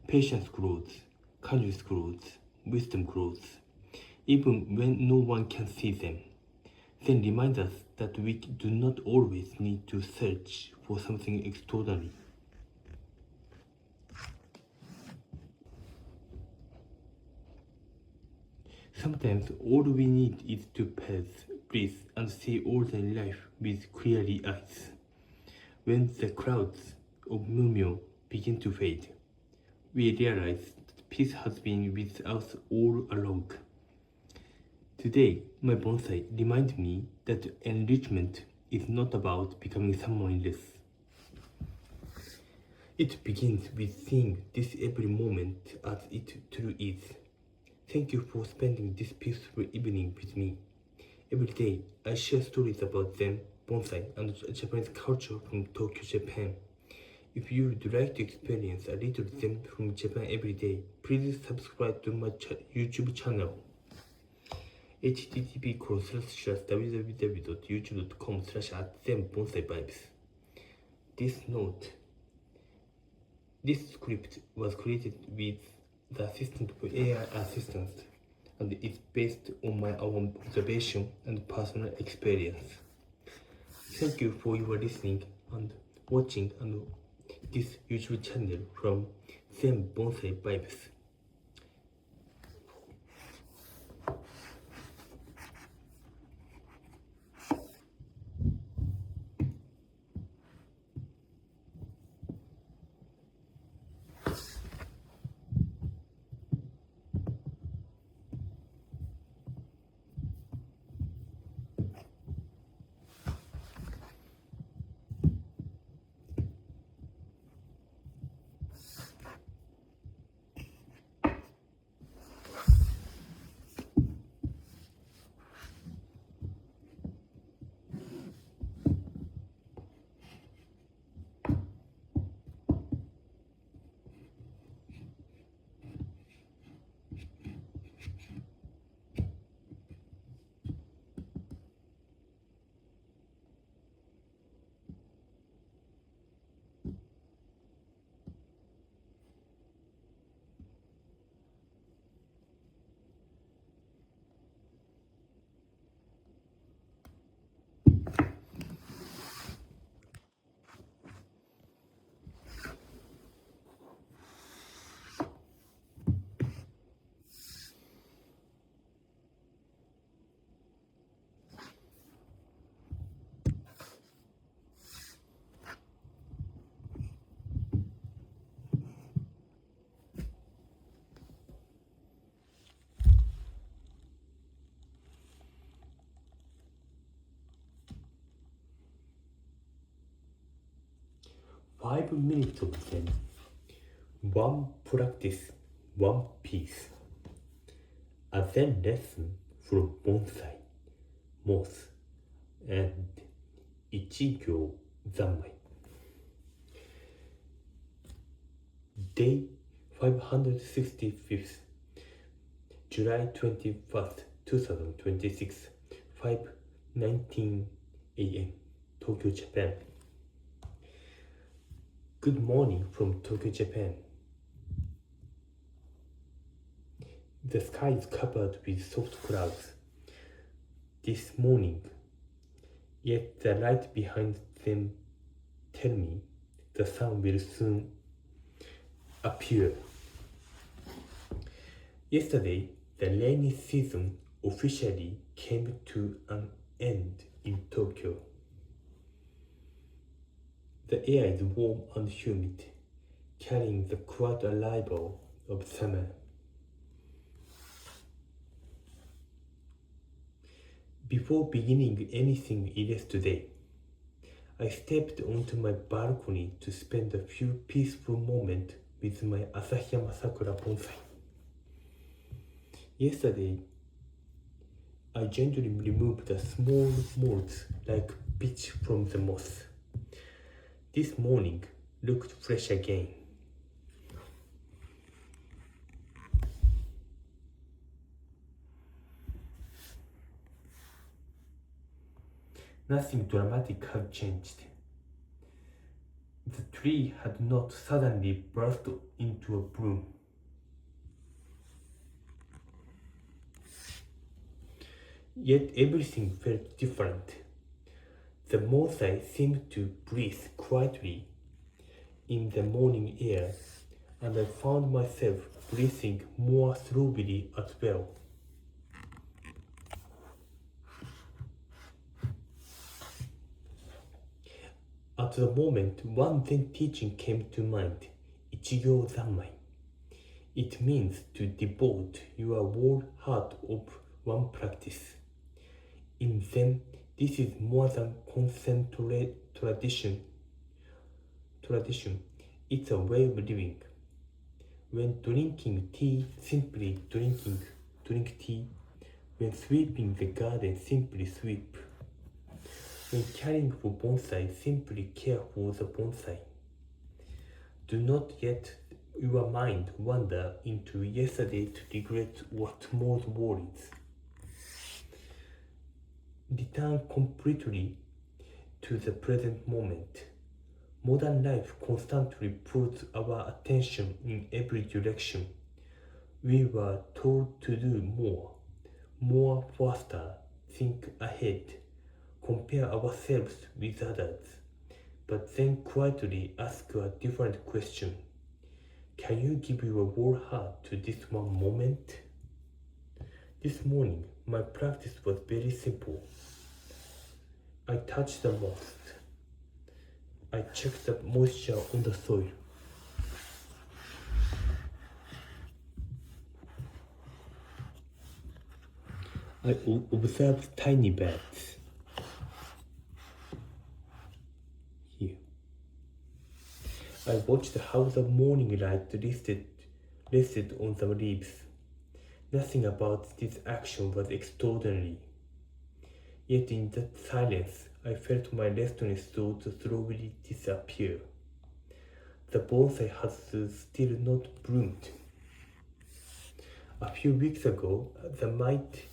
Speaker 1: Patience grows, kindness grows, wisdom grows, even when no one can see them. Then remind us that we do not always need to search for something extraordinary. Sometimes all we need is to pause, breathe, and see ordinary life with clear eyes. When the clouds of Mumyo begin to fade, we realize that peace has been with us all along. Today, my bonsai reminds me that enrichment is not about becoming someone else. It begins with seeing this every moment as it truly is. Thank you for spending this peaceful evening with me. Every day, I share stories about Zen, bonsai, and Japanese culture from Tokyo, Japan. If you would like to experience a little Zen from Japan every day, please subscribe to my YouTube channel. http://www.youtube.com/@zenbonsai-vibes. This script was created with the assistance of AI assistant and is based on my own observation and personal experience. Thank you for your listening and watching and this YouTube channel from Zen Bonsai Vibes. 5 minutes of Zen, one practice, one piece. A Zen lesson from Bonsai, Moss, and Ichigyo Zanmai. Day 565th, July 21st, 2026, 5:19 a.m., Tokyo, Japan. Good morning from Tokyo, Japan. The sky is covered with soft clouds this morning, yet the light behind them tell me the sun will soon appear. Yesterday, the rainy season officially came to an end in Tokyo. The air is warm and humid, carrying the quiet arrival of summer. Before beginning anything else today, I stepped onto my balcony to spend a few peaceful moments with my Asahiyama Sakura bonsai. Yesterday, I gently removed the small molds like pitch from the moss. This morning looked fresh again. Nothing dramatic had changed. The tree had not suddenly burst into a bloom. Yet everything felt different. The bonsai seemed to breathe quietly in the morning air, and I found myself breathing more slowly as well. At the moment, one Zen teaching came to mind, Ichigyo Zanmai. It means to devote your whole heart of one practice. In Zen, this is more than concentrate tradition. It's a way of living. When drinking tea, simply drink tea. When sweeping the garden, simply sweep. When caring for bonsai, simply care for the bonsai. Do not let your mind wander into yesterday to regret or tomorrow's worries. Return completely to the present moment. Modern life constantly pulls our attention in every direction. We were told to do more faster, think ahead, compare ourselves with others, but then quietly ask a different question. Can you give your whole heart to this one moment? This morning, my practice was very simple. I touched the moss. I checked the moisture on the soil. I observed tiny birds. Here. I watched how the morning light rested on the leaves. Nothing about this action was extraordinary. Yet in that silence, I felt my restless thoughts slowly disappear. The bonsai has still not bloomed. A few weeks ago, that might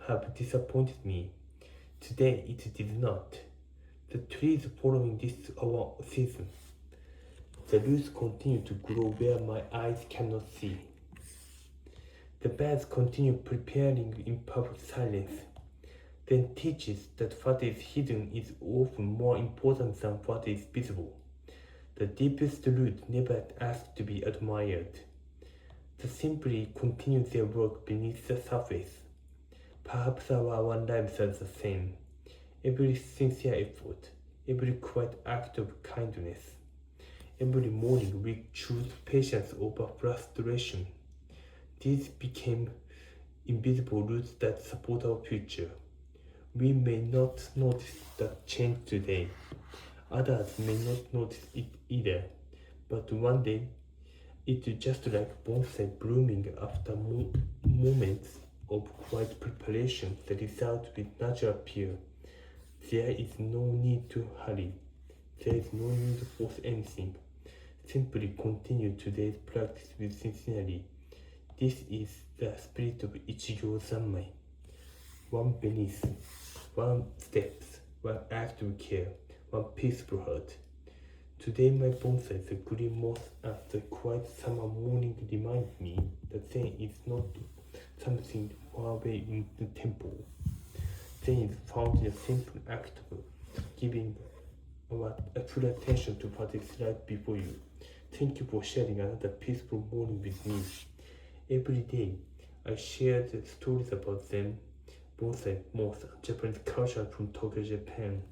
Speaker 1: have disappointed me. Today, it did not. The trees following this our season. The roots continue to grow where my eyes cannot see. The birds continue preparing in perfect silence. Then teaches that what is hidden is often more important than what is visible. The deepest roots never ask to be admired. They simply continue their work beneath the surface. Perhaps our lives are the same. Every sincere effort, every quiet act of kindness. Every morning we choose patience over frustration. These became invisible roots that support our future. We may not notice that change today. Others may not notice it either, but one day it's just like bonsai blooming after moments of quiet preparation. The result will naturally appear. There is no need to hurry. There is no need to force anything. Simply continue today's practice with sincerity. This is the spirit of Ichigyo Zanmai. One beneath, one steps, one act of care, one peaceful heart. Today my bonsai, the green moss and the quiet summer morning remind me that Zen is not something far away in the temple. Zen is found in a simple act of giving our full attention to what is right before you. Thank you for sharing another peaceful morning with me. Every day, I share the stories about Zen, bonsai, moss, and Japanese culture from Tokyo, Japan.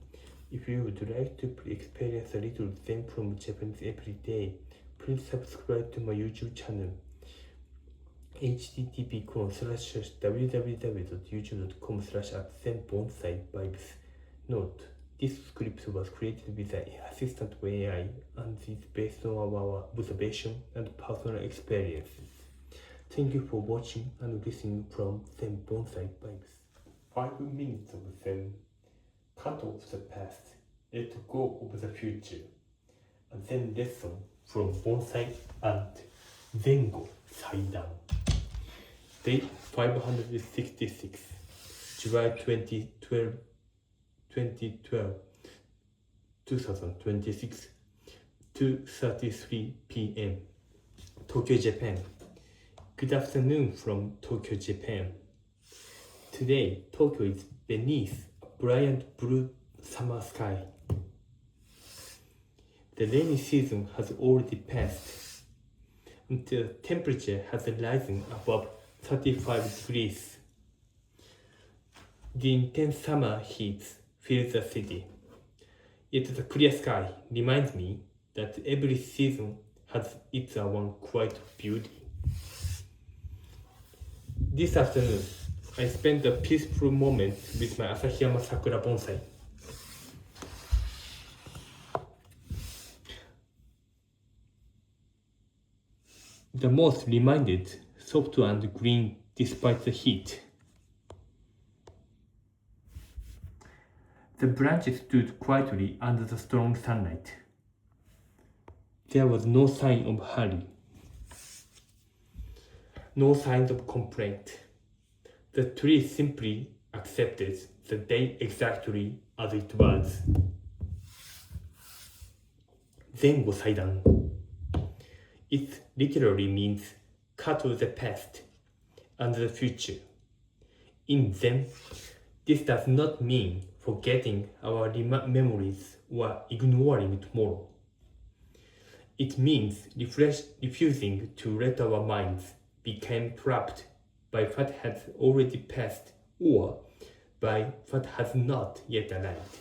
Speaker 1: If you would like to experience a little Zen from Japanese every day, please subscribe to my YouTube channel. http://www.youtube.com/@zenbonsai-vibes. Note: this script was created with the assistant of AI and is based on our observation and personal experiences. Thank you for watching and listening from Zen Bonsai Vibes. 5 minutes of Zen. Cut off the past, let go of the future. A Zen lesson from Bonsai and Zengo Saidan. Day 566, July 2012, 2026, 2:33 p.m. Tokyo, Japan. Good afternoon from Tokyo, Japan. Today, Tokyo is beneath a brilliant blue summer sky. The rainy season has already passed, and the temperature has risen above 35 degrees. The intense summer heat fills the city. Yet the clear sky reminds me that every season has its own quiet beauty. This afternoon, I spent a peaceful moment with my Asahiyama Sakura bonsai. The moss remained soft and green despite the heat. The branches stood quietly under the strong sunlight. There was no sign of hurry, no signs of complaint. The tree simply accepted the day exactly as it was. Zengo Saidan. It literally means cut off the past and the future. In Zen, this does not mean forgetting our memories or ignoring tomorrow. It means refusing to let our minds become trapped by what has already passed or by what has not yet arrived.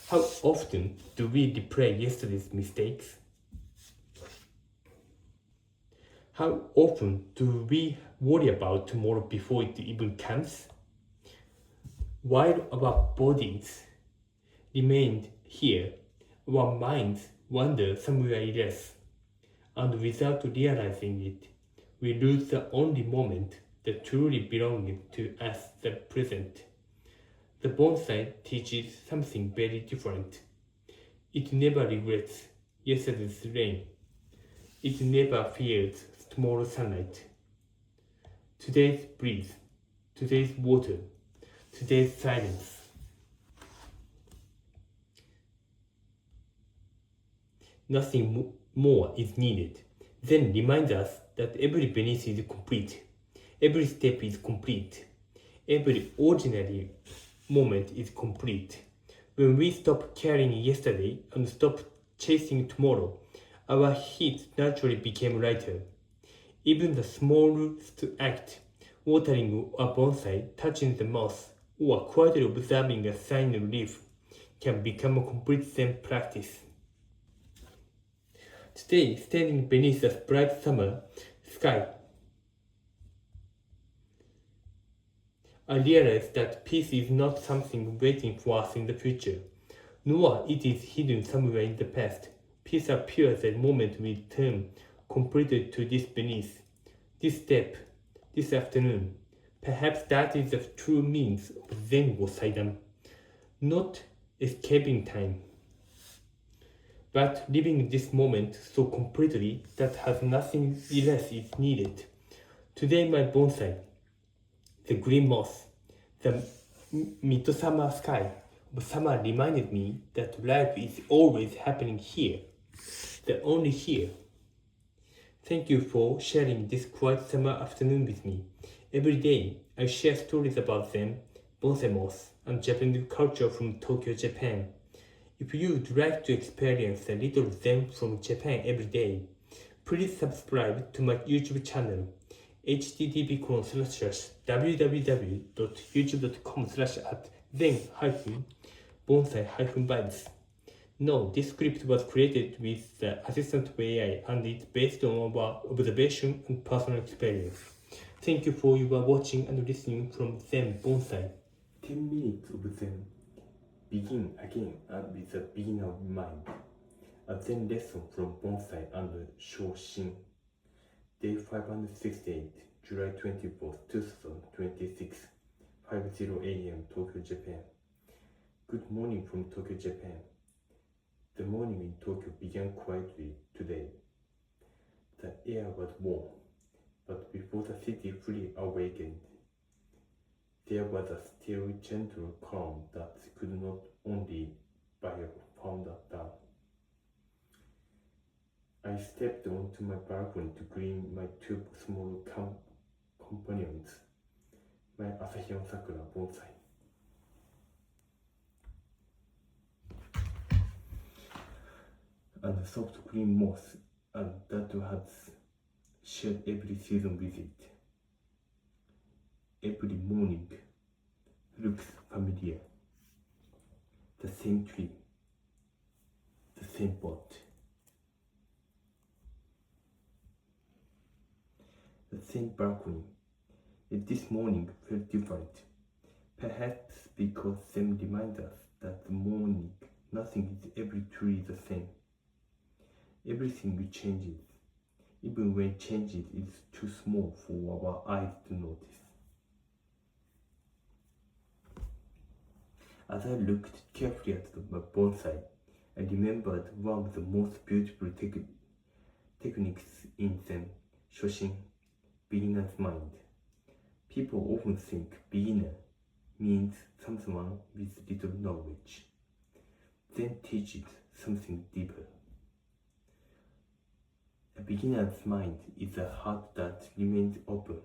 Speaker 1: How often do we replay yesterday's mistakes? How often do we worry about tomorrow before it even comes? While our bodies remain here, our minds wander somewhere else, and without realizing it, we lose the only moment that truly belongs to us, the present. The bonsai teaches something very different. It never regrets yesterday's rain. It never fears tomorrow's sunlight. Today's breeze, today's water, today's silence. Nothing more is needed. Then remind us that every beneath is complete. Every step is complete. Every ordinary moment is complete. When we stop carrying yesterday and stop chasing tomorrow, our heat naturally became lighter. Even the smallest act, watering a bonsai, touching the moss, or quietly observing a shining leaf, can become a complete Zen practice. Today, standing beneath the bright summer sky, I realized that peace is not something waiting for us in the future, nor it is hidden somewhere in the past. Peace appears the moment we turn completely to this beneath, this step, this afternoon. Perhaps that is the true means of Zen or Saidan. Not escaping time, but living this moment so completely that has nothing else is needed. Today my bonsai, the green moss, the midsummer sky of summer reminded me that life is always happening here, the only here. Thank you for sharing this quiet summer afternoon with me. Every day I share stories about them, bonsai moss, and Japanese culture from Tokyo, Japan. If you would like to experience a little Zen from Japan every day, please subscribe to my YouTube channel http://www.youtube.com/zen-bonsai-vibes. No, this script was created with the assistant of AI and it's based on our observation and personal experience. Thank you for your watching and listening from Zen Bonsai. 10 minutes of Zen. Begin again with the beginner mind. A Zen lesson from Bonsai and Shoshin. Day 568, July 24th, 2026, 5:00 a.m. Tokyo, Japan. Good morning from Tokyo, Japan. The morning in Tokyo began quietly today. The air was warm, but before the city fully awakened, there was a still gentle calm that could not only by a found down. I stepped onto my balcony to greet my two small companions, my Asahiyama Sakura Bonsai and soft green moss, and that has shared every season with it. Every morning looks familiar. The same tree, the same pot, the same balcony. Yet this morning felt different. Perhaps because them reminds us that the morning nothing is every tree the same. Everything changes, even when changes is too small for our eyes to notice. As I looked carefully at my bonsai, I remembered one of the most beautiful techniques in Zen, Shoshin, beginner's mind. People often think beginner means someone with little knowledge. Zen teaches something deeper. A beginner's mind is a heart that remains open,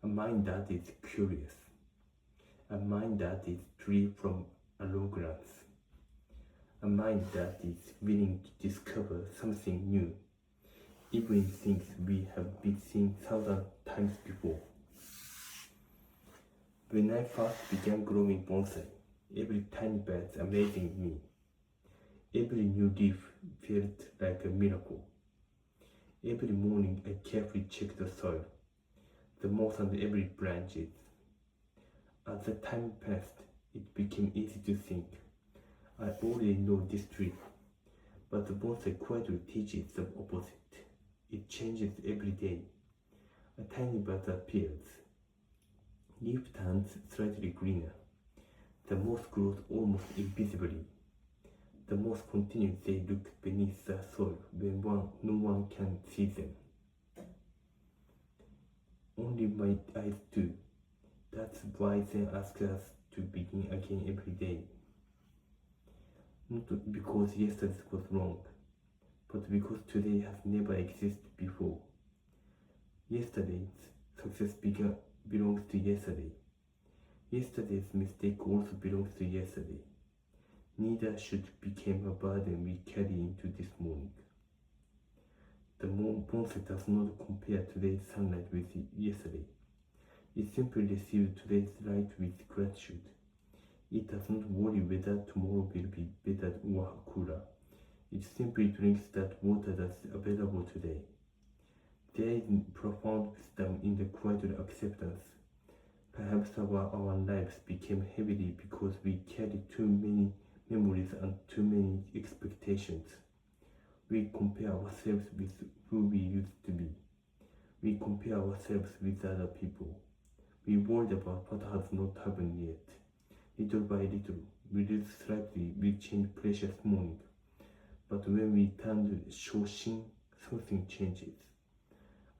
Speaker 1: a mind that is curious, a mind that is free from arrogance, a mind that is willing to discover something new, even in things we have been seen 1,000 times before. When I first began growing bonsai, every tiny bed amazing me. Every new leaf felt like a miracle. Every morning I carefully checked the soil, the moss and every branches. As the time passed, it became easy to think, I already know this tree, but the bonsai quietly teaches the opposite. It changes every day. A tiny bud appears. Leaf turns slightly greener. The moss grows almost invisibly. The moss continues they look beneath the soil when no one can see them. Only my eyes do. That's why they ask us to begin again every day. Not because yesterday was wrong, but because today has never existed before. Yesterday's success belongs to yesterday. Yesterday's mistake also belongs to yesterday. Neither should become a burden we carry into this morning. The bonsai does not compare today's sunlight with yesterday. It simply receives today's light with gratitude. It does not worry whether tomorrow will be better or cooler. It simply drinks that water that's available today. There is profound wisdom in the quiet acceptance. Perhaps our lives became heavy because we carried too many memories and too many expectations. We compare ourselves with who we used to be. We compare ourselves with other people. We worry about what has not happened yet. Little by little, we lose slightly, we change precious morning. But when we turn to Shoshin, something changes.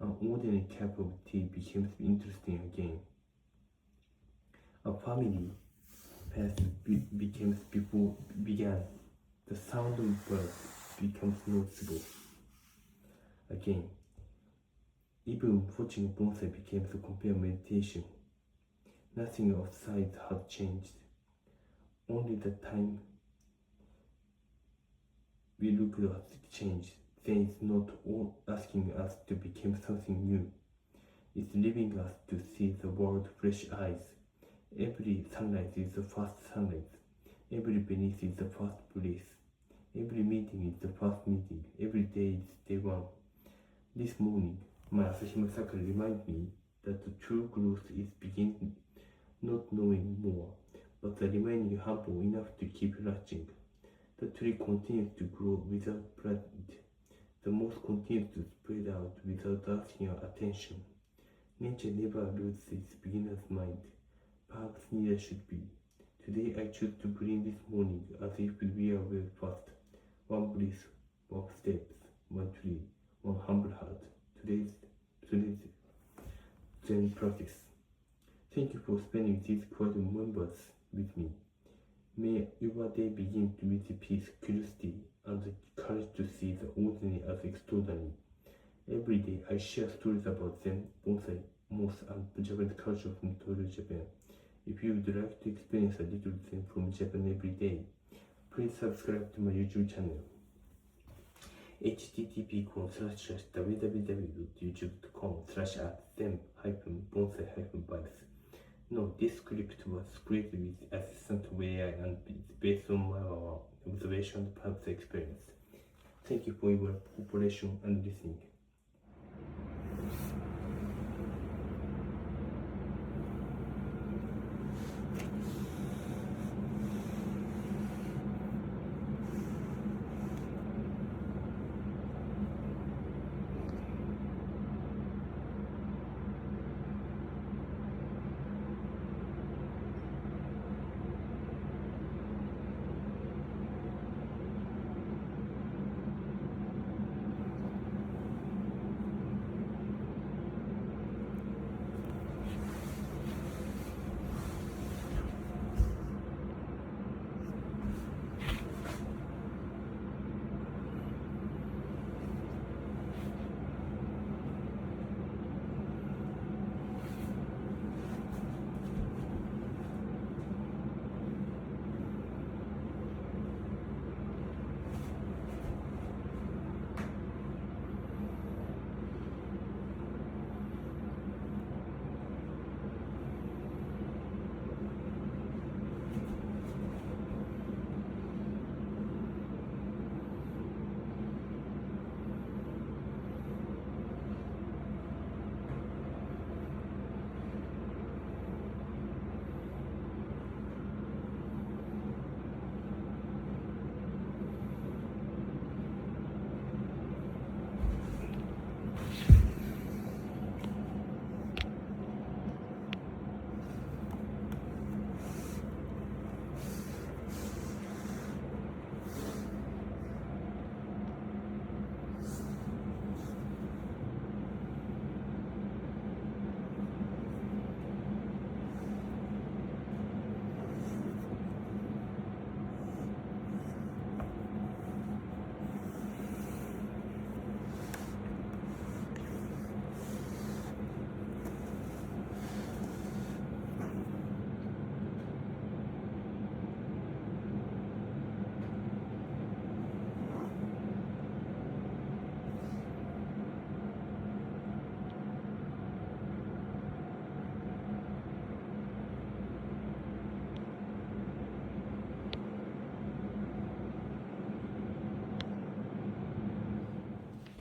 Speaker 1: An ordinary cup of tea becomes interesting again. A family past began. The sound of birds becomes noticeable again. Even watching bonsai became a compare meditation. Nothing outside had changed. Only the time we look at it changed. Then it's not all asking us to become something new. It's leaving us to see the world fresh eyes. Every sunrise is the first sunrise. Every beneath is the first breath. Every meeting is the first meeting. Every day is day one. This morning, my Asahiyama Sakura reminded me that the true growth is beginning not knowing more, but remaining humble enough to keep reaching. The tree continues to grow without pride. The moss continues to spread out without asking our attention. Nature never loses its beginner's mind. Perhaps neither should be. Today I choose to bring this morning as if we are very fast. One breath, one steps, one tree, one humble heart. Today's Zen practice. Thank you for spending these quiet moments with me. May your day begin with peace, curiosity, and the courage to see the ordinary as extraordinary. Every day I share stories about Zen, bonsai, moss, and Japanese culture from Tokyo, Japan. If you would like to experience a little Zen from Japan every day, please subscribe to my YouTube channel. http://www.youtube.com/zen-bonsai-vibes. No, this script was created with assistant AI and it's based on my observation and past experience. Thank you for your cooperation and listening.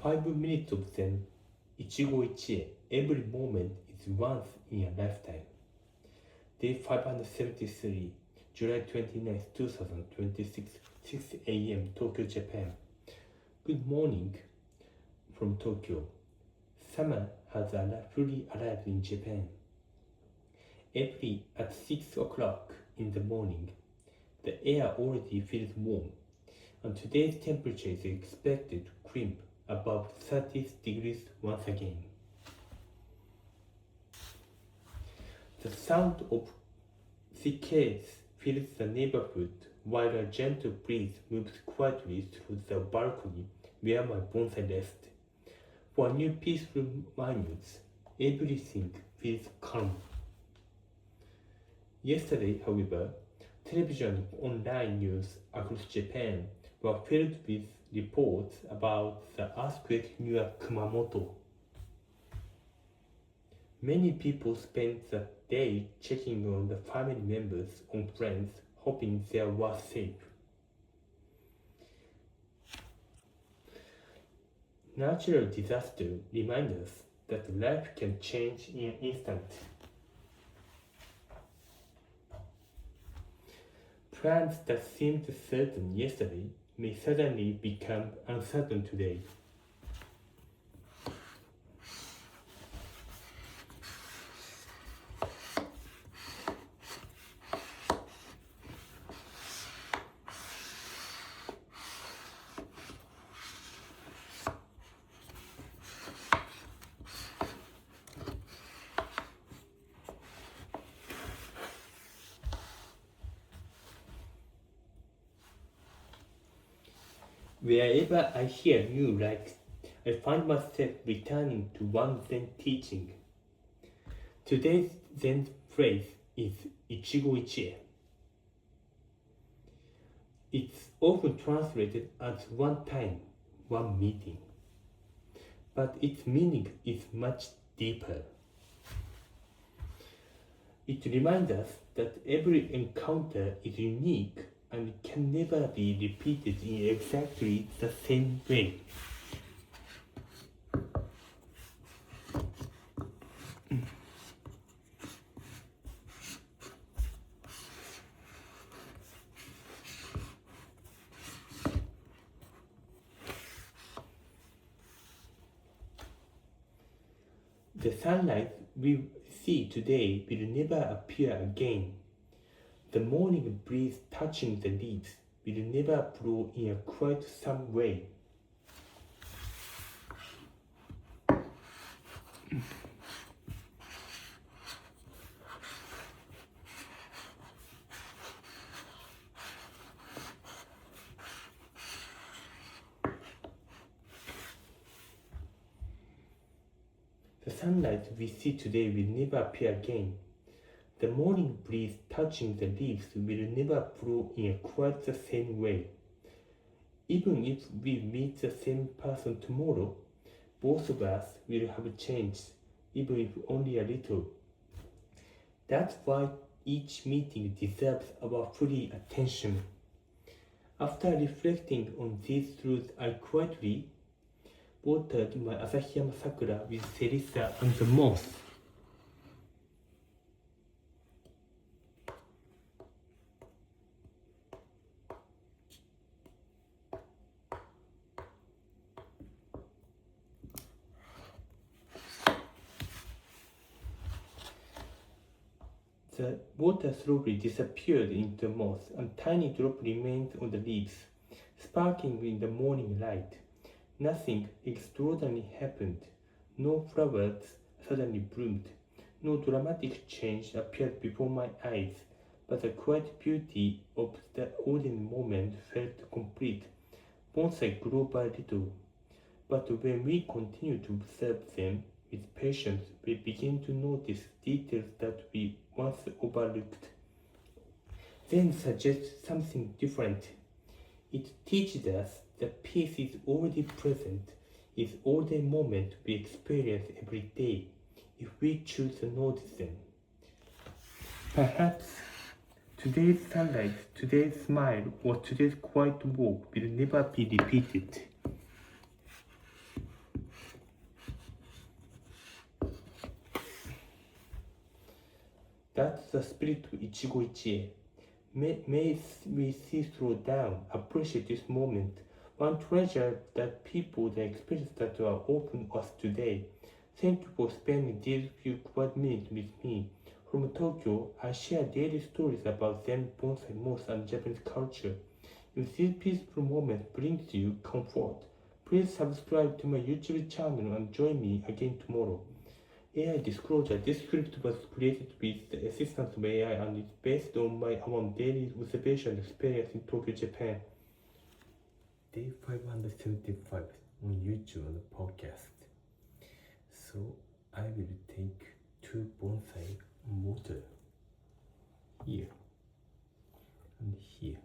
Speaker 1: Five minutes of Zen, Ichigo Ichie, every moment is once in a lifetime. Day 573, July 29, 2026, 6 a.m. Tokyo, Japan. Good morning from Tokyo. Summer has fully arrived in Japan. At 6 o'clock in the morning, the air already feels warm, and today's temperature is expected to crimp above 30 degrees once again. The sound of cicadas fills the neighborhood while a gentle breeze moves quietly through the balcony where my bonsai rests. For new peaceful minutes, everything feels calm. Yesterday, however, television and online news across Japan were filled with reports about the earthquake near Kumamoto. Many people spent the day checking on the family members and friends, hoping they were safe. Natural disasters remind us that life can change in an instant. Plans that seemed certain yesterday may suddenly become uncertain today. Wherever I hear new rites, I find myself returning to one Zen teaching. Today's Zen phrase is Ichigo Ichie. It's often translated as one time, one meeting. But its meaning is much deeper. It reminds us that every encounter is unique and can never be repeated in exactly the same way. The sunlight we see today will never appear again. The morning breeze touching the leaves will never blow in a quite some way. The sunlight we see today will never appear again. The morning breeze touching the leaves will never blow in quite the same way. Even if we meet the same person tomorrow, both of us will have changed, even if only a little. That's why each meeting deserves our full attention. After reflecting on these truths, I quietly watered my Asahiyama Sakura with Serissa and the moss. The water slowly disappeared into the moss, and tiny drop remained on the leaves, sparkling in the morning light. Nothing extraordinary happened. No flowers suddenly bloomed. No dramatic change appeared before my eyes, but the quiet beauty of the ordinary moment felt complete. Bonsai grew by little, but when we continue to observe them with patience, we begin to notice details that we once overlooked. Then suggests something different. It teaches us that peace is already present, is all the moment we experience every day, if we choose to notice them. Perhaps today's sunlight, today's smile, or today's quiet walk will never be repeated. That's the spirit of Ichigo Ichie. May we see through down, appreciate this moment, one treasure that people, the experience that are open us today. Thank you for spending these few quiet minutes with me. From Tokyo, I share daily stories about Zen, bonsai, moss, and Japanese culture. If this peaceful moment brings you comfort, please subscribe to my YouTube channel and join me again tomorrow. AI disclosure. This script was created with the assistance of AI and is based on my own daily observation experience in Tokyo, Japan. Day 575 on YouTube and podcast. So I will take 2 bonsai water here and here.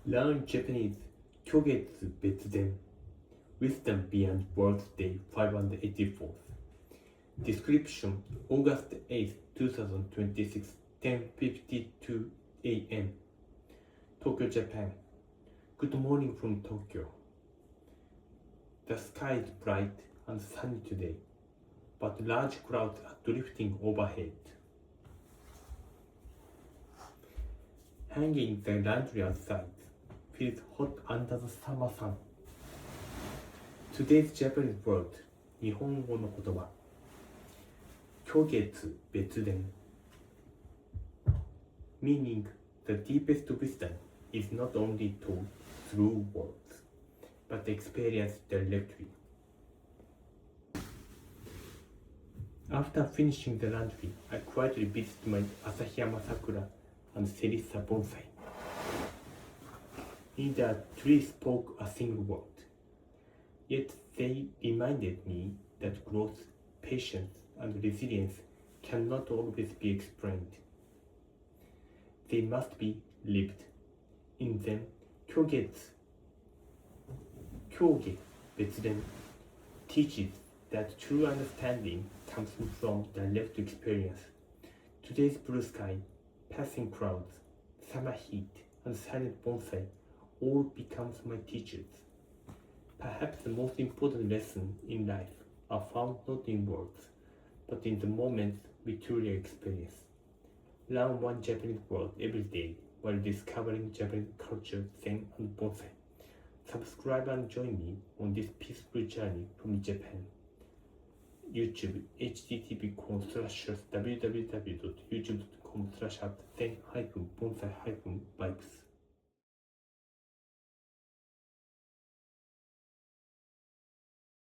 Speaker 1: Learn Japanese, 虚月 別伝 Wisdom Beyond Words Day 584. Description August 8, 2026, 10:52 a.m. Tokyo, Japan. Good morning from Tokyo. The sky is bright and sunny today. but large clouds are drifting overhead. Hanging the laundry outside feels hot under the summer sun. Today's Japanese word, 日本語の言葉。虚月別伝 meaning the deepest wisdom is not only told through words, but experienced directly. After finishing the laundry, I quietly visited my Asahiyama Sakura and Serissa Bonsai. Neither tree spoke a single word, yet they reminded me that growth, patience, and resilience cannot always be explained. They must be lived. In them, 虚月別伝 teaches that true understanding comes from direct experience. Today's blue sky, passing clouds, summer heat, and silent bonsai all becomes my teachers. Perhaps the most important lesson in life are found not in words, but in the moments we truly experience. Learn one Japanese word every day while discovering Japanese culture, zen, and bonsai. Subscribe and join me on this peaceful journey from Japan. YouTube http://www.youtube.com/zen-bonsai-vibes